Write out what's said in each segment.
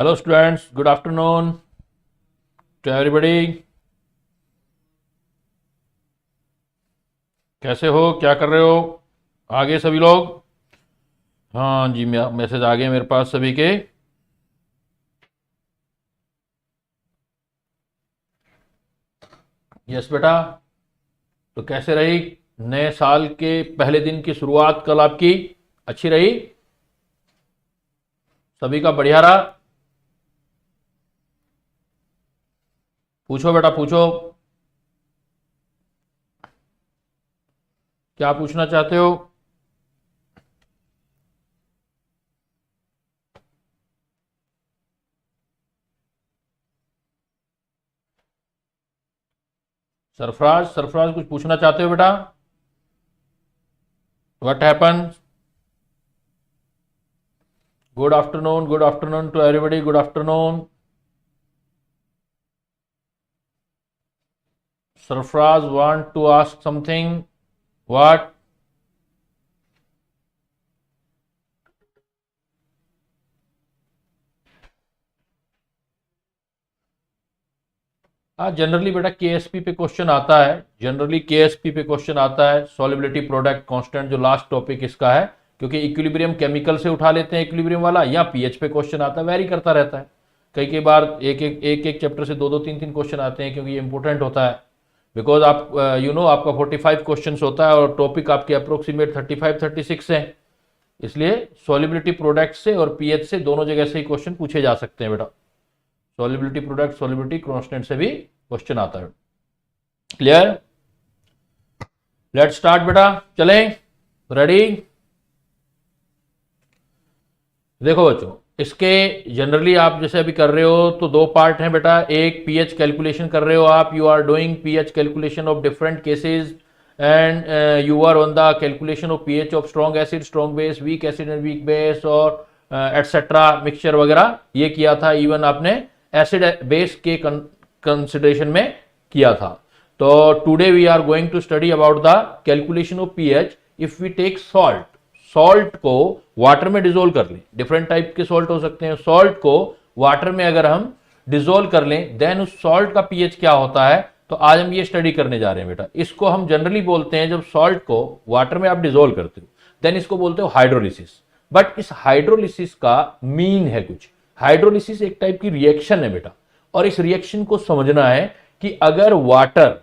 Hello students, good afternoon to everybody. कैसे हो, क्या कर रहे हो? आगे सभी लोग? हाँ जी, मैसेज आ गए मेरे पास सभी के। यस बेटा। तो कैसे रही नए साल के पहले दिन की शुरुआत कल आपकी? अच्छी रही? सभी का बढ़िया रहा? पूछो बेटा पूछो, क्या पूछना चाहते हो? सरफराज, सरफराज कुछ पूछना चाहते हो बेटा? What happen? Good afternoon to everybody, good afternoon. Sarfaraz want to ask something, what? हाँ, जनरली बेटा केएसपी पे क्वेश्चन आता है। जनरली केएसपी पे क्वेश्चन आता है, सॉलिबिलिटी प्रोडक्ट कांस्टेंट, जो लास्ट टॉपिक इसका है। क्योंकि इक्विलिब्रियम केमिकल से उठा लेते हैं इक्विलिब्रियम वाला, या पीएच पे क्वेश्चन आता है, वेरी करता रहता है। कई कई बार एक चैप्टर से दो दो तीन तीन क्वेश्चन आते हैं, क्योंकि ये इंपॉर्टेंट होता है। बिकॉज आप आपका 45 क्वेश्चन होता है और टॉपिक आपके अप्रोक्सीमेट 35-36 है। इसलिए सॉलिबिलिटी प्रोडक्ट से और पीएच से दोनों जगह से ही क्वेश्चन पूछे जा सकते हैं बेटा। सॉलिबिलिटी प्रोडक्ट, सॉलिबिलिटी कांस्टेंट से भी क्वेश्चन आता है। क्लियर? लेट्स स्टार्ट बेटा, चलें? रेडी? देखो बच्चों, इसके जनरली आप जैसे अभी कर रहे हो तो दो पार्ट हैं बेटा। एक पीएच कैलकुलेशन कर रहे हो आप, you are doing pH calculation of different cases and you are on the calculation of pH of strong acid, strong base, weak acid and weak base, और एटसेट्रा मिक्सचर वगैरह ये किया था। इवन आपने एसिड बेस के consideration में किया था। तो today we are going to study about the calculation of pH if we take salt. Salt को वाटर में डिजोल्व कर लें, डिफरेंट टाइप के सॉल्ट हो सकते हैं। सॉल्ट को वाटर में अगर हम डिजोल्व कर लें, देन उस सॉल्ट का पीएच क्या होता है, तो आज हम ये स्टडी करने जा रहे हैं बेटा। इसको हम जनरली बोलते हैं, जब सॉल्ट को वाटर में आप डिजोल्व करते हो देन इसको बोलते हो हाइड्रोलिसिस। बट इस हाइड्रोलिसिस का मीन है कुछ। हाइड्रोलिसिस एक टाइप की रिएक्शन है बेटा, और इस रिएक्शन को समझना है कि अगर वाटर,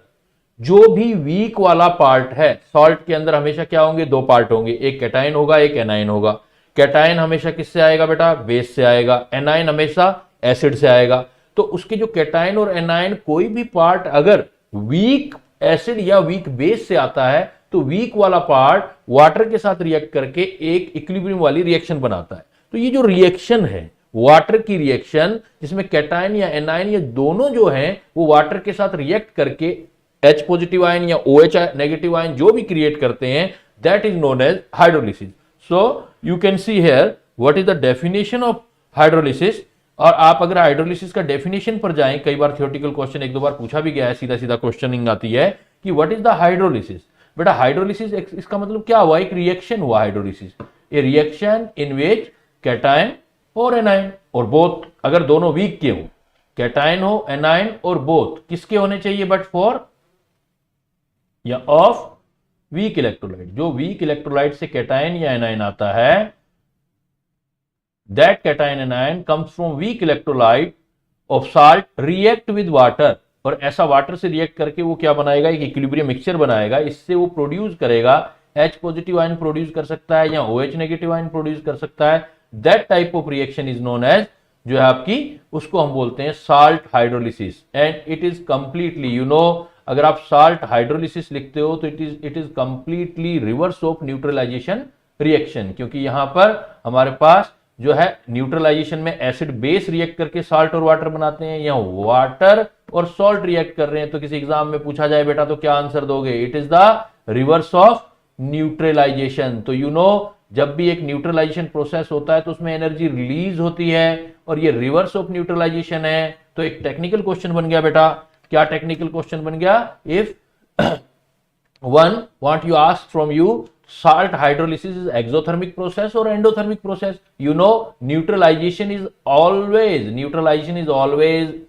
जो भी वीक वाला पार्ट है सॉल्ट के अंदर, हमेशा क्या होंगे, दो पार्ट होंगे, एक कैटायन होगा एक एनायन होगा। कैटायन हमेशा किससे आएगा बेटा? बेस से आएगा। एनायन हमेशा एसिड से आएगा। तो उसके जो कैटायन और एनायन कोई भी पार्ट अगर वीक एसिड या वीक बेस से आता है, तो वीक वाला पार्ट वाटर के साथ रिएक्ट करके एक इक्विलिब्रियम वाली रिएक्शन बनाता है। तो ये जो रिएक्शन है वाटर की रिएक्शन, जिसमें कैटायन या एनायन ये दोनों जो हैं वो वाटर के साथ रिएक्ट करके H पॉजिटिव आयन या OH नेगेटिव आयन जो भी क्रिएट करते हैं, that is known as hydrolysis. So you can see here what is the definition of hydrolysis. और आप अगर हाइड्रोलिसिस का डेफिनेशन पर जाएं, कई बार थियोरेटिकल क्वेश्चन एक दो बार पूछा भी गया है, सीधा सीधा क्वेश्चनिंग आती है कि व्हाट इज द हाइड्रोलिसिस। बेटा हाइड्रोलिसिस इसका मतलब क्या हुआ? एक रिएक्शन हुआ hydrolysis, A reaction in which cation और एनायन और बोथ, अगर दोनों वीक के हो, कैटायन हो एनायन और बोथ किसके होने चाहिए? बट फॉर या ऑफ वीक इलेक्ट्रोलाइट। जो वीक इलेक्ट्रोलाइट से कैटायन या एनायन आता है, that cation anion comes from weak electrolyte of salt react with water. और ऐसा वाटर से रिएक्ट करके वो क्या बनाएगा? एक इक्विलिब्रियम मिक्सचर बनाएगा। इससे वो प्रोड्यूस करेगा H पॉजिटिव आयन प्रोड्यूस कर सकता है या OH नेगेटिव आयन प्रोड्यूस कर सकता है। That type of reaction is known as, जो है आपकी, उसको हम बोलते हैं salt hydrolysis. And it is completely, अगर आप साल्ट हाइड्रोलिसिस लिखते हो तो it is completely reverse of neutralization reaction. क्योंकि यहां पर हमारे पास जो है न्यूट्रलाइजेशन में एसिड बेस रिएक्ट करके साल्ट और वाटर बनाते हैं, या वाटर और सॉल्ट रिएक्ट कर रहे हैं। तो किसी एग्जाम में पूछा जाए बेटा तो क्या आंसर दोगे? It is the reverse of neutralization. तो जब भी एक न्यूट्रलाइजेशन प्रोसेस होता है तो उसमें एनर्जी रिलीज होती है, और ये रिवर्स ऑफ न्यूट्रलाइजेशन है। तो एक टेक्निकल क्वेश्चन बन गया बेटा। क्या टेक्निकल क्वेश्चन बन गया? If one what you ask from you, salt hydrolysis is exothermic process or endothermic process? You know neutralization is always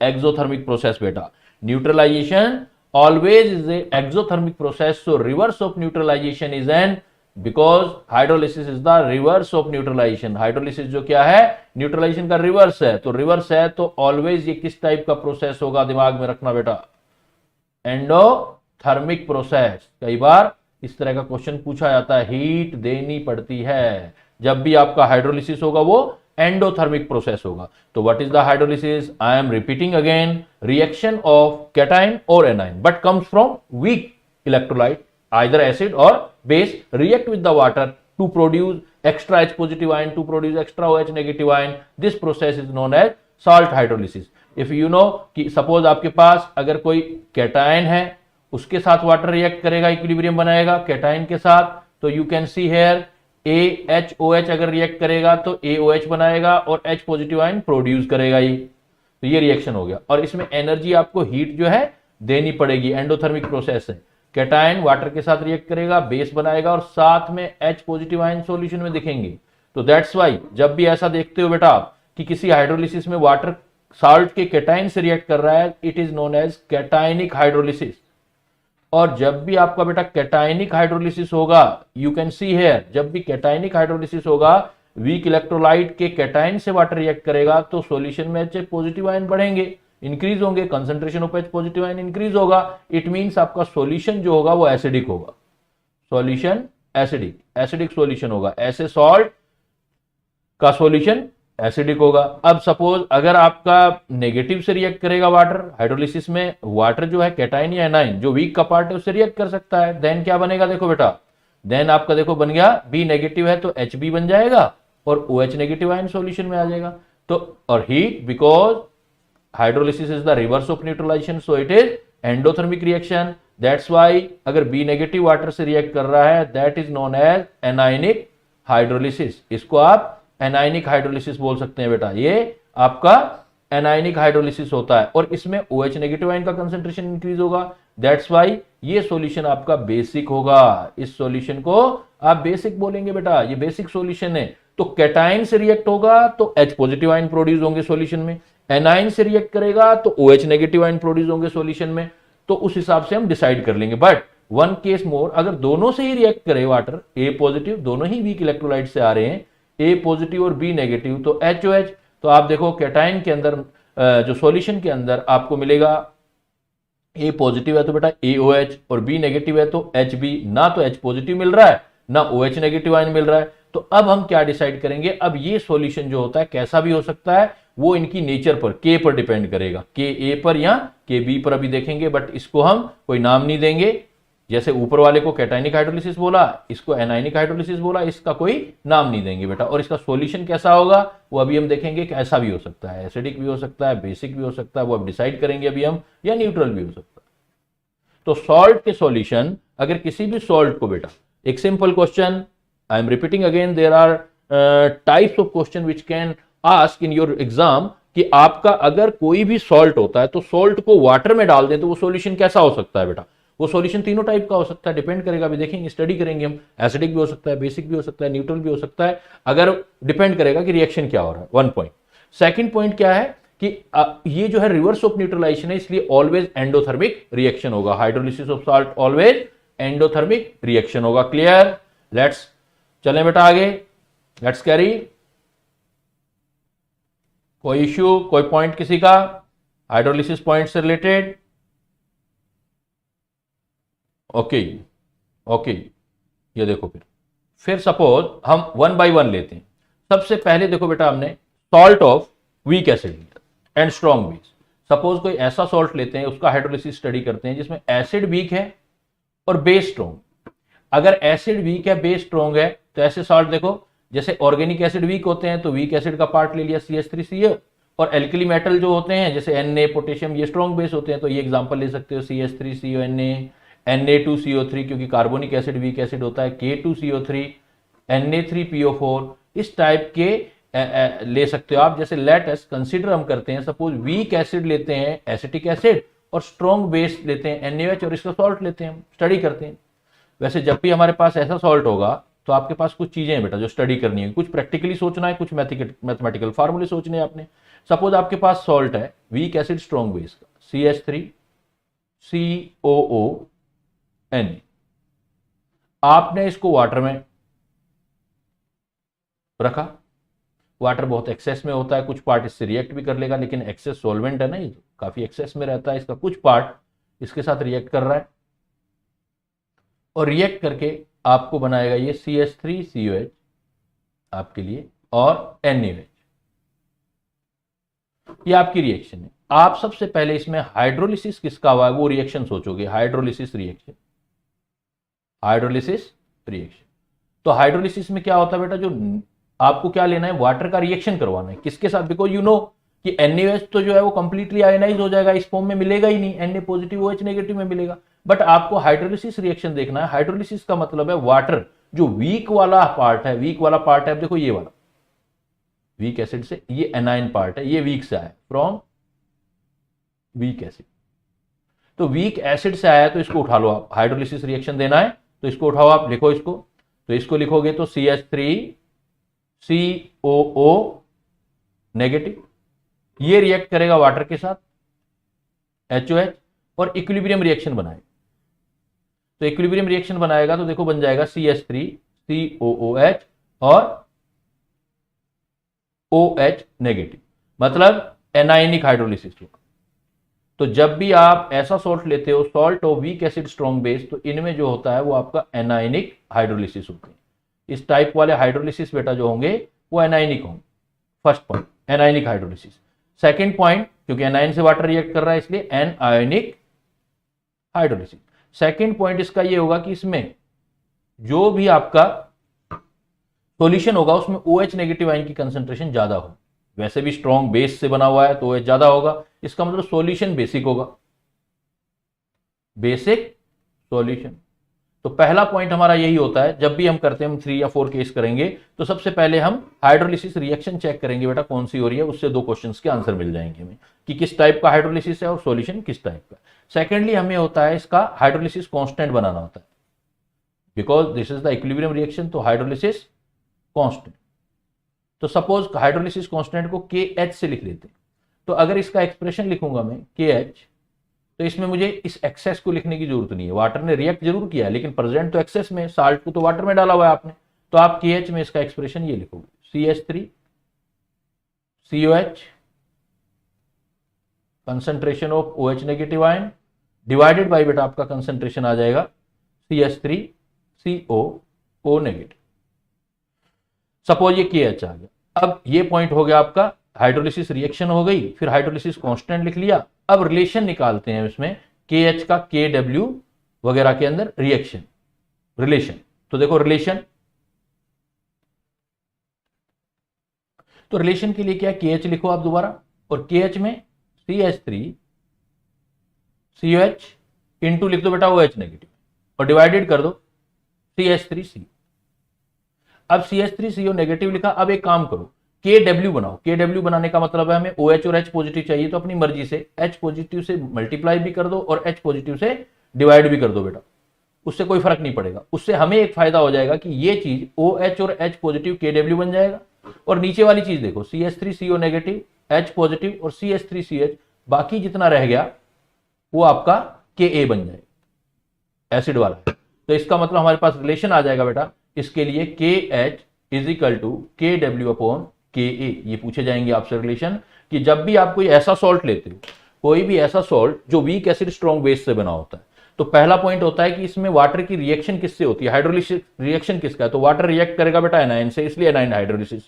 exothermic process beta. Neutralization always is a exothermic process, so reverse of neutralization is an, because hydrolysis is the reverse of neutralization. Hydrolysis जो क्या है, neutralisation का reverse है, तो reverse है तो always ये किस टाइप का प्रोसेस होगा, दिमाग में रखना बेटा, एंडोथर्मिक प्रोसेस। कई बार इस तरह का क्वेश्चन पूछा जाता है, हीट देनी पड़ती है, जब भी आपका हाइड्रोलिसिस होगा वो एंडोथर्मिक प्रोसेस होगा। तो what is the hydrolysis? I am repeating again, reaction of cation और anion but comes from weak electrolyte, either acid or base react with the water to produce extra H positive ion, to produce extra OH negative ion. This process is known as salt hydrolysis. If you know कि suppose आपके पास अगर कोई cation है, उसके साथ water react करेगा, equilibrium बनाएगा cation के साथ, तो you can see here AHOH अगर रिएक्ट करेगा तो AOH बनाएगा और H पॉजिटिव आयन प्रोड्यूस करेगा ये, तो ये रिएक्शन हो गया। और इसमें एनर्जी आपको हीट जो है देनी पड़ेगी, एंडोथर्मिक प्रोसेस है। कैटायन वाटर के साथ रिएक्ट करेगा, बेस बनाएगा और साथ में H पॉजिटिव आयन सॉल्यूशन में दिखेंगे। तो दैट्स वाई जब भी ऐसा देखते हो बेटा आप कि किसी हाइड्रोलिसिस में वाटर साल्ट के कैटायन से रिएक्ट कर रहा है, it is known as cationic hydrolysis. और जब भी आपका बेटा कैटायनिक हाइड्रोलिसिस होगा, यू कैन सी हियर, जब भी कैटायनिक हाइड्रोलिसिस होगा, वीक इलेक्ट्रोलाइट के कैटायन से वाटर रिएक्ट करेगा तो सॉल्यूशन में H पॉजिटिव आयन बढ़ेंगे, इंक्रीज होंगे, concentration of H positive ion increase होगा। इट मींस आपका सॉल्यूशन जो होगा वो एसिडिक होगा, सॉल्यूशन एसिडिक सॉल्यूशन होगा, ऐसे सॉल्ट का सॉल्यूशन एसिडिक होगा। अब सपोज अगर आपका नेगेटिव से रिएक्ट करेगा वाटर, हाइड्रोलिसिस में वाटर जो है कैटायन या एनाइन जो वीक का पार्ट है उससे रिएक्ट कर सकता है, देन क्या बनेगा देखो बेटा, देन आपका देखो बन गया बी नेगेटिव है तो HB बन जाएगा और OH नेगेटिव आयन सॉल्यूशन में आ जाएगा। तो और heat, because hydrolysis is the reverse of neutralization, so it is endothermic reaction. That's why अगर B नेगेटिव वाटर से रिएक्ट कर रहा है, that is known as anionic hydrolysis. इसको आप anionic hydrolysis बोल सकते हैं बेटा, ये आपका anionic hydrolysis होता है और इसमें OH नेगेटिव आयन का कंसंट्रेशन इंक्रीज होगा। That's why ये सॉल्यूशन आपका बेसिक होगा, इस सॉल्यूशन को आप बेसिक बोलेंगे बेटा, ये बेसिक सॉल्यूशन है। तो कैटायन से रिएक्ट होगा तो H पॉजिटिव आयन प्रोड्यूस होंगे सॉल्यूशन में, एनाइन से रिएक्ट करेगा तो OH नेगेटिव आयन प्रोड्यूस होंगे सॉल्यूशन में। तो उस हिसाब से हम डिसाइड कर लेंगे। बट वन केस मोर, अगर दोनों से ही रिएक्ट करे वाटर, A पॉजिटिव, दोनों ही वीक इलेक्ट्रोलाइट से आ रहे हैं, A पॉजिटिव और B नेगेटिव, तो HOH, तो आप देखो कैटायन के अंदर जो सॉल्यूशन के अंदर आपको मिलेगा A पॉजिटिव है तो बेटा AOH और B नेगेटिव है तो HB, ना तो H पॉजिटिव मिल रहा है ना OH नेगेटिव आयन मिल रहा है। तो अब हम क्या डिसाइड करेंगे, अब ये सॉल्यूशन जो होता है कैसा भी हो सकता है, वो इनकी नेचर पर, के पर डिपेंड करेगा, के ए पर या के बी पर अभी देखेंगे, बट इसको हम कोई नाम नहीं देंगे। जैसे ऊपर वाले को कैटायनिक हाइड्रोलिसिस बोला, इसको एनायनिक हाइड्रोलिसिस बोला, इसका कोई नाम नहीं देंगे बेटा। और इसका सॉल्यूशन कैसा होगा वो अभी हम देखेंगे, कैसा भी हो सकता है, एसिडिक भी हो सकता है, बेसिक भी हो सकता है, वो अब डिसाइड करेंगे अभी हम, या न्यूट्रल भी हो सकता है। तो सॉल्ट के सॉल्यूशन, अगर किसी भी सॉल्ट को बेटा, एक simple question, I am repeating again, there are types of question which can ask in your exam, कि आपका अगर कोई भी सॉल्ट होता है तो सॉल्ट को वाटर में डाल दें तो वो सॉल्यूशन कैसा हो सकता है बेटा। वो सॉल्यूशन तीनों टाइप का हो सकता है, डिपेंड करेगा, अभी देखेंगे, स्टडी करेंगे हम, एसिडिक भी हो सकता है, बेसिक भी हो सकता है, न्यूट्रल भी हो सकता है, अगर डिपेंड करेगा कि रिएक्शन क्या हो रहा है। One point. सेकंड पॉइंट क्या है कि ये जो है रिवर्स ऑफ न्यूट्रलाइजेशन है, इसलिए ऑलवेज एंडोथर्मिक रिएक्शन होगा, hydrolysis of salt always endothermic reaction होगा। क्लियर? लेट्स चलें बेटा आगे, लेट्स कैरी। कोई इश्यू, कोई पॉइंट किसी का हाइड्रोलिसिस पॉइंट से रिलेटेड? ओके ओके, ये देखो फिर सपोज हम वन बाय वन लेते हैं। सबसे पहले देखो बेटा, हमने salt of weak acid and strong base. Suppose कोई ऐसा सॉल्ट लेते हैं, उसका हाइड्रोलिसिस स्टडी करते हैं जिसमें एसिड वीक है और बेस स्ट्रॉन्ग। अगर एसिड वीक है, बेस स्ट्रॉन्ग है, तो ऐसे सॉल्ट देखो, जैसे ऑर्गेनिक एसिड वीक होते हैं तो वीक एसिड का पार्ट ले लिया CH3Cl, और एल्कली मेटल जो होते हैं जैसे Na, पोटेशियम, ये स्ट्रॉन्ग बेस होते हैं, तो ये एग्जांपल ले सकते हो CH3CONa, Na2CO3 क्योंकि कार्बोनिक एसिड वीक एसिड होता है, K2CO3, Na3PO4, इस टाइप के ले सकते हो आप। जैसे लेट अस कंसीडर हम करते हैं, सपोज वीक एसिड लेते हैं एसिटिक एसिड और स्ट्रॉन्ग बेस लेते हैं NaOH और इसका सॉल्ट लेते हैं, स्टडी करते हैं। वैसे जब भी हमारे पास ऐसा सॉल्ट होगा तो आपके पास कुछ चीजें हैं बेटा जो स्टडी करनी है, कुछ प्रैक्टिकली सोचना है, कुछ मैथमेटिकल फार्मूले सोचने हैं आपने। सपोज आपके पास सॉल्ट है वीक एसिड स्ट्रॉन्ग बेस का CH3COON, आपने इसको वाटर में रखा। वाटर बहुत एक्सेस में होता है, कुछ पार्ट इससे रिएक्ट भी कर लेगा, लेकिन एक्सेस सॉल्वेंट है ना, ये काफी एक्सेस में रहता है, इसका कुछ पार्ट इसके साथ रिएक्ट कर रहा है और रिएक्ट करके आपको बनाएगा ये CH3COH आपके लिए और NaOH। ये आपकी रिएक्शन है। आप सबसे पहले इसमें हाइड्रोलिसिस किसका हुआ है वो रिएक्शन सोचोगे, हाइड्रोलिसिस रिएक्शन। हाइड्रोलिसिस रिएक्शन, तो हाइड्रोलिसिस में क्या होता है बेटा, जो आपको क्या लेना है, वाटर का रिएक्शन करवाना है किसके साथ, बिकॉज यू नो कि NaOH तो जो है वो कंप्लीटली आयनाइज हो जाएगा, इस फॉर्म में मिलेगा ही नहीं, Na पॉजिटिव OH नेगेटिव में मिलेगा। बट आपको हाइड्रोलिसिस रिएक्शन देखना है। हाइड्रोलिसिस का मतलब है वाटर जो वीक वाला पार्ट है, वीक वाला पार्ट है, देखो ये वाला वीक एसिड से, ये एनाइन पार्ट है, ये वीक से आया फ्रॉम वीक एसिड, तो वीक एसिड से आया तो इसको उठा लो आप, हाइड्रोलिसिस रिएक्शन देना है तो इसको उठाओ आप, लिखो इसको, तो इसको लिखोगे तो CH3COO नेगेटिव, ये रिएक्ट करेगा वाटर के साथ HOH और इक्विलिब्रियम रिएक्शन बनाएगा। तो इक्विलिब्रियम रिएक्शन बनाएगा तो देखो बन जाएगा CH3COOH और OH नेगेटिव, मतलब एनाइनिक हाइड्रोलिसिस होगा। तो जब भी आप ऐसा सॉल्ट लेते हो, सॉल्ट और वीक एसिड स्ट्रॉन्ग बेस, तो इनमें जो होता है वो आपका एनाइनिक हाइड्रोलिसिस होते हैं। इस टाइप वाले हाइड्रोलिसिस बेटा जो होंगे वो एनाइनिक होंगे। First point anionic hydrolysis. Second point, क्योंकि एनाइन से वाटर रिएक्ट कर रहा है इसलिए एनायोनिक हाइड्रोलिसिस। सेकंड पॉइंट इसका ये होगा कि इसमें जो भी आपका सॉल्यूशन होगा उसमें OH नेगेटिव आयन की कंसंट्रेशन ज्यादा हो। वैसे भी स्ट्रॉन्ग बेस से बना हुआ है तो OH ज्यादा होगा, इसका मतलब सॉल्यूशन बेसिक होगा, बेसिक सॉल्यूशन। तो पहला पॉइंट हमारा यही होता है, जब भी हम करते हैं, हम 3 या 4 केस करेंगे तो सबसे पहले हम हाइड्रोलिसिस रिएक्शन चेक करेंगे बेटा कौन सी हो रही है, उससे 2 क्वेश्चंस के आंसर मिल जाएंगे हमें कि किस टाइप का हाइड्रोलिसिस है और सॉल्यूशन किस टाइप का। सेकेंडली हमें होता है इसका हाइड्रोलिसिस कांस्टेंट बनाना होता है, because this is the equilibrium reaction, तो हाइड्रोलिसिस कांस्टेंट। तो सपोज हाइड्रोलिसिस कांस्टेंट को KH से लिख लेते हैं, तो अगर इसका एक्सप्रेशन लिखूंगा मैं KH, तो इसमें मुझे इस एक्सेस को लिखने की जरूरत नहीं है, वाटर ने रिएक्ट जरूर किया है लेकिन प्रेजेंट तो एक्सेस में, साल्ट को तो वाटर में डाला हुआ है आपने, तो आप KH में इसका एक्सप्रेशन ये लिखोगे CH3COH concentration of OH negative ion divided by बेटा आपका कंसंट्रेशन आ जाएगा CH3COO नेगेटिव। सपोज ये KH आ गया। अब ये पॉइंट हो गया आपका, हाइड्रोलिसिस रिएक्शन हो गई, फिर हाइड्रोलिसिस कांस्टेंट लिख लिया। अब रिलेशन निकालते हैं इसमें KH का KW वगैरह के अंदर रिएक्शन रिलेशन। तो देखो रिलेशन, तो रिलेशन के लिए क्या KH लिखो आप दोबारा, और KH में CH3COH इंटू लिख दो बेटा OH नेगेटिव और डिवाइडेड कर दो CH3CO। अब CH3CO नेगेटिव लिखा। अब एक काम करो, KW बनाओ। KW बनाने का मतलब है हमें OH और H पॉजिटिव चाहिए, तो अपनी मर्जी से H पॉजिटिव से मल्टीप्लाई भी कर दो और H पॉजिटिव से डिवाइड भी कर दो बेटा, उससे कोई फर्क नहीं पड़ेगा। उससे हमें एक फायदा हो जाएगा कि ये चीज OH और H पॉजिटिव KW बन जाएगा, और नीचे वाली चीज देखो CH3CO नेगेटिव H पॉजिटिव और CH3CH, बाकी जितना रह गया वो आपका Ka बन जाएगा, एसिड वाला है। तो इसका मतलब हमारे पास रिलेशन आ जाएगा बेटा इसके लिए KH is equal to KW upon Ka। ये पूछे जाएंगे आपसे रिलेशन कि जब भी आप कोई ऐसा सॉल्ट लेते हो, कोई भी ऐसा सॉल्ट जो वीक एसिड स्ट्रॉन्ग बेस से बना होता है, तो पहला पॉइंट होता है कि इसमें वाटर की रिएक्शन किससे होती है, हाइड्रोलिसिस रिएक्शन किसका है, तो वाटर रिएक्ट करेगा बेटा एनाइन से, इसलिए एनाइन हाइड्रोलिसिस,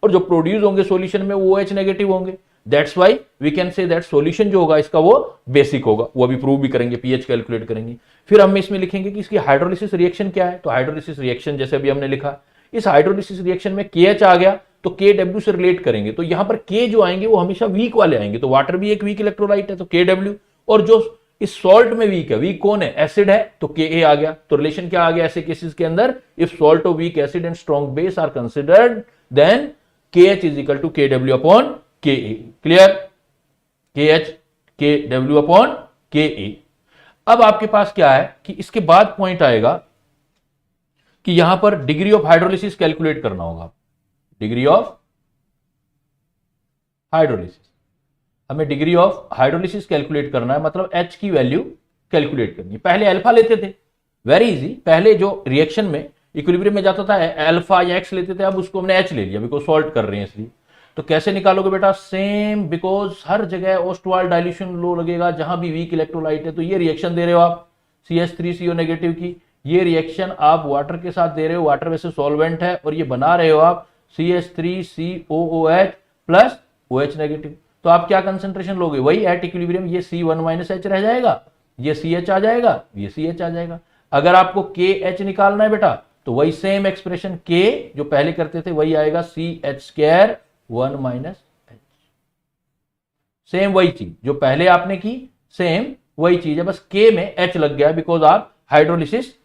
और जो प्रोड्यूस होंगे सॉल्यूशन में वो OH नेगेटिव होंगे। That's why we can say that solution जो होगा इसका वो बेसिक होगा। वो अभी प्रूव भी करेंगे, पीएच कैलकुलेट करेंगे। फिर हम इसमें लिखेंगे कि इसकी हाइड्रोलिसिस रिएक्शन क्या है, तो हाइड्रोलिसिस रिएक्शन जैसे अभी हमने लिखा, इस हाइड्रोलिसिस रिएक्शन में KH आ गया तो KW से रिलेट करेंगे, तो यहां पर K जो आएंगे वो हमेशा वीक वाले आएंगे, तो वाटर भी एक वीक इलेक्ट्रोलाइट है तो KW, और जो इस सॉल्ट में वीक है, वीक कौन है, एसिड है, तो Ka आ गया। तो रिलेशन क्या आ गया ऐसे केसेस के अंदर, if salt of weak acid and strong base are considered then KH is equal to KW upon Ka। Clear, KH KW upon Ka। अब आपके पास क्या है कि इसके बाद पॉइंट आएगा कि यहां पर डिग्री ऑफ हाइड्रोलिसिस कैलकुलेट करना होगा। डिग्री ऑफ हाइड्रोलिसिस, हमें डिग्री ऑफ हाइड्रोलिसिस कैलकुलेट करना है, मतलब एच की वैल्यू कैलकुलेट करनी है। पहले अल्फा लेते थे, वेरी इजी, पहले जो रिएक्शन में इक्विलिब्रियम में जाता था अल्फा या एक्स लेते थे, अब उसको हमने एच ले लिया बिकॉज सॉल्ट कर रहे हैं इसलिए। तो कैसे निकालोगे बेटा, सेम, बिकॉज हर जगह ओस्टवाल्ड डाइल्यूशन लो लगेगा जहां भी वीक इलेक्ट्रोलाइट है। तो ये रिएक्शन दे रहे हो आप CH3CO नेगेटिव की, ये रिएक्शन आप वाटर के साथ दे रहे हो, वाटर वैसे सॉल्वेंट है, और ये बना रहे हो आप CH3COOH प्लस OH नेगेटिव। तो आप क्या कंसेंट्रेशन लोगे, वही एट इक्विलिब्रियम, ये C1 - H रह जाएगा, ये CH आ जाएगा, ये CH आ जाएगा। अगर आपको KH निकालना है बेटा, तो वही सेम एक्सप्रेशन K जो पहले करते थे वही आएगा, CH² 1 - H। सेम वही चीज जो पहले आपने की, सेम वही चीज है, बस K में H लग गया बिकॉज आप हाइड्रोलिसिस।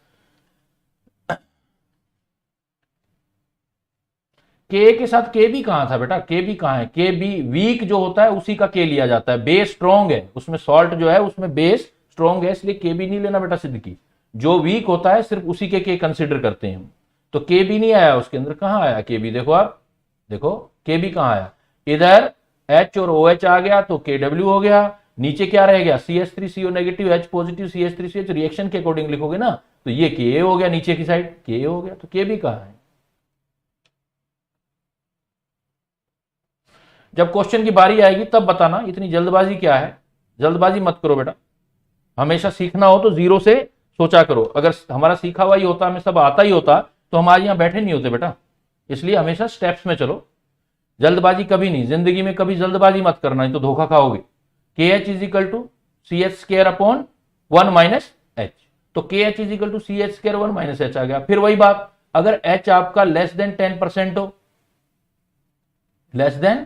K के साथ K भी कहां था बेटा, K भी कहां है, K भी वीक जो होता है उसी का K लिया जाता है, बेस स्ट्रॉन्ग है उसमें, सॉल्ट जो है उसमें बेस स्ट्रॉन्ग है, इसलिए K भी नहीं लेना बेटा सिद्ध की। जो वीक होता है सिर्फ उसी के K कंसिडर करते हैं हम। तो K भी नहीं आया उसके अंदर, कहां आया K भी, देखो आप, देखो K भी कहां आया, इधर H और OH आ गया तो KW हो गया, नीचे क्या रह गया CH3CO negative H positive CH3CH, reaction के अकॉर्डिंग लिखोगे ना, तो ये Ka हो गया, नीचे की साइड Ka हो गया, तो K भी कहां है। जब क्वेश्चन की बारी आएगी तब बताना, इतनी जल्दबाजी क्या है, जल्दबाजी मत करो बेटा। हमेशा सीखना हो तो जीरो से सोचा करो, अगर हमारा सीखा हुआ ही होता, हमें सब आता ही होता, तो हम आज यहां बैठे नहीं होते बेटा। इसलिए हमेशा स्टेप्स में चलो, जल्दबाजी कभी नहीं, जिंदगी में कभी जल्दबाजी मत करना, नहीं तो धोखा खाओगे। KH = CH² 1 - H, तो KH = CH² 1 - H आ गया। फिर वही बात, अगर H आपका लेस देन 10% हो, लेस देन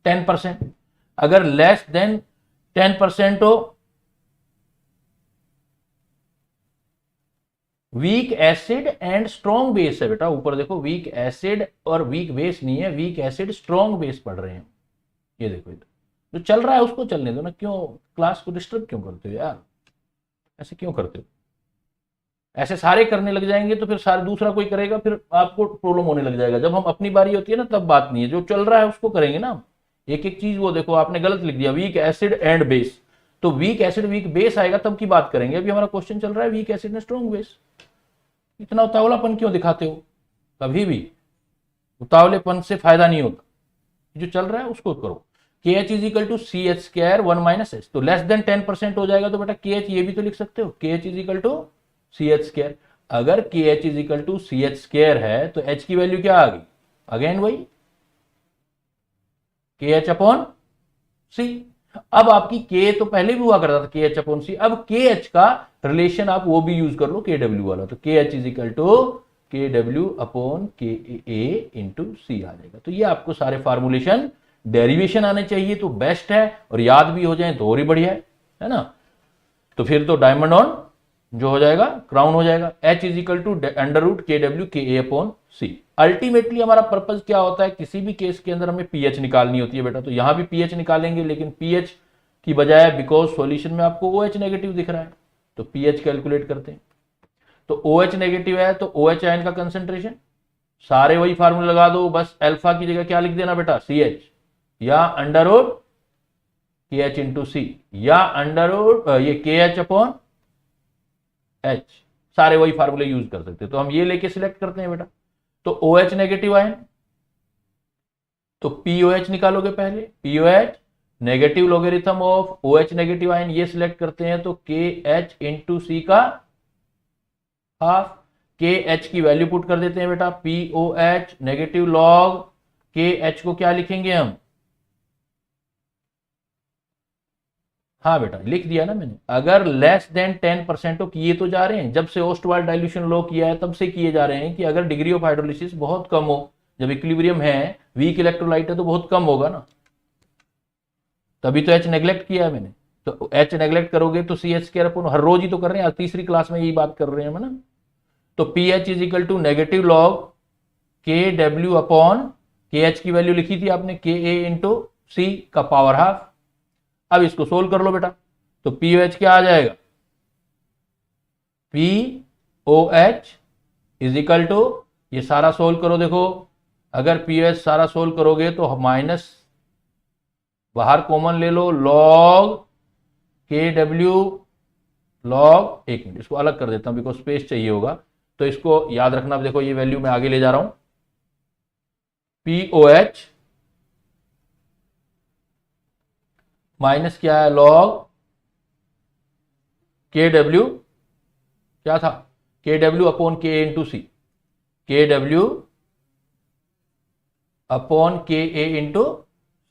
10%, अगर लेस देन 10% हो, week acid and strong base है बेटा, ऊपर देखो वीक एसिड और वीक बेस नहीं है, वीक एसिड स्ट्रॉन्ग बेस पढ़ रहे हैं। ये देखो इधर जो चल रहा है उसको चलने दो ना, क्यों क्लास को डिस्टर्ब क्यों करते हो यार, ऐसे क्यों करते हो। ऐसे सारे करने लग जाएंगे तो फिर सारे दूसरा कोई करेगा, फिर आपको प्रॉब्लम होने लग जाएगा। जब हम अपनी बारी होती है ना तब बात नहीं है, जो चल रहा है उसको करेंगे ना। एक एक चीज, वो देखो आपने गलत लिख दिया, वीक एसिड एंड बेस, तो वीक एसिड वीक बेस आएगा तब की बात करेंगे। अभी हमारा क्वेश्चन चल रहा है week acid and strong base. इतना उतावलापन क्यों दिखाते हो, कभी भी उतावलेपन से फायदा नहीं होता, जो चल रहा है उसको करो। KH = CH² 1 - H, तो लेस देन 10% हो जाएगा, तो बेटा KH ये भी तो लिख सकते हो, KH = CH²। अगर KH = CH² है तो H की वैल्यू क्या आ गई, अगेन वही KH/C। अब आपकी K तो पहले भी हुआ करता था KH/C, अब KH का रिलेशन आप वो भी यूज कर लो KW वाला, तो KH = KW/KA आ जाएगा। तो ये आपको सारे फार्मूलेशन डेरिवेशन आने चाहिए तो बेस्ट है, और याद भी हो जाए तो और ही बढ़िया है ना। तो फिर तो डायमंड ऑन जो हो जाएगा, क्राउन हो जाएगा। H = √KW/KA/C। अल्टीमेटली हमारा पर्पज क्या होता है, किसी भी केस के अंदर हमें pH निकालनी होती है बेटा, तो यहां भी pH निकालेंगे, लेकिन pH की बजाय बिकॉज सॉल्यूशन में आपको OH नेगेटिव दिख रहा है तो pH कैलकुलेट करते हैं। तो OH नेगेटिव है तो OH आयन का कंसेंट्रेशन, सारे वही फार्मूला लगा दो, बस अल्फा की जगह क्या लिख देना बेटा CH, या √KH × C, या ये KH/H, सारे वही फार्मूले यूज कर सकते हैं। तो हम ये लेके सिलेक्ट करते हैं बेटा। तो OH नेगेटिव आयन, तो POH निकालोगे पहले, POH negative logarithm of OH negative ion, ये सिलेक्ट करते हैं तो KH × C का हाफ, KH की वैल्यू पुट कर देते हैं बेटा, POH नेगेटिव लॉग KH को क्या लिखेंगे हम, हाँ बेटा लिख दिया ना मैंने। अगर लेस देन 10% तो किए तो जा रहे हैं, जब से ओस्टवाल्ड डाइल्यूशन लो किया है तब से किए जा रहे हैं कि अगर डिग्री ऑफ हाइड्रोलिसिस बहुत कम हो, जब इक्विलिब्रियम है, वीक इलेक्ट्रोलाइट है, तो बहुत कम होगा ना, तभी तो H नेग्लेक्ट किया है मैंने। तो H नेग्लेक्ट करोगे तो CH² हर रोज ही तो कर रहे हैं, आज तीसरी क्लास में यही बात कर रहे हैं ना। तो PH = नेगेटिव लॉग KW/KH की वैल्यू लिखी थी आपने KA × C का पावर हाफ। अब इसको सोल्व कर लो बेटा, तो POH क्या आ जाएगा, POH इज इक्वल टू, ये सारा सोल्व करो, देखो अगर पीओएच सारा सोल्व करोगे तो माइनस बाहर कॉमन ले लो, लॉग के डब्ल्यू लॉग, एक मिनट इसको अलग कर देता हूं बिकॉज स्पेस चाहिए होगा, तो इसको याद रखना। देखो ये वैल्यू मैं आगे ले जा रहा हूं, पीओएच माइनस क्या है, लॉग के डब्ल्यू, क्या था, के W upon K A into सी, के W upon K A into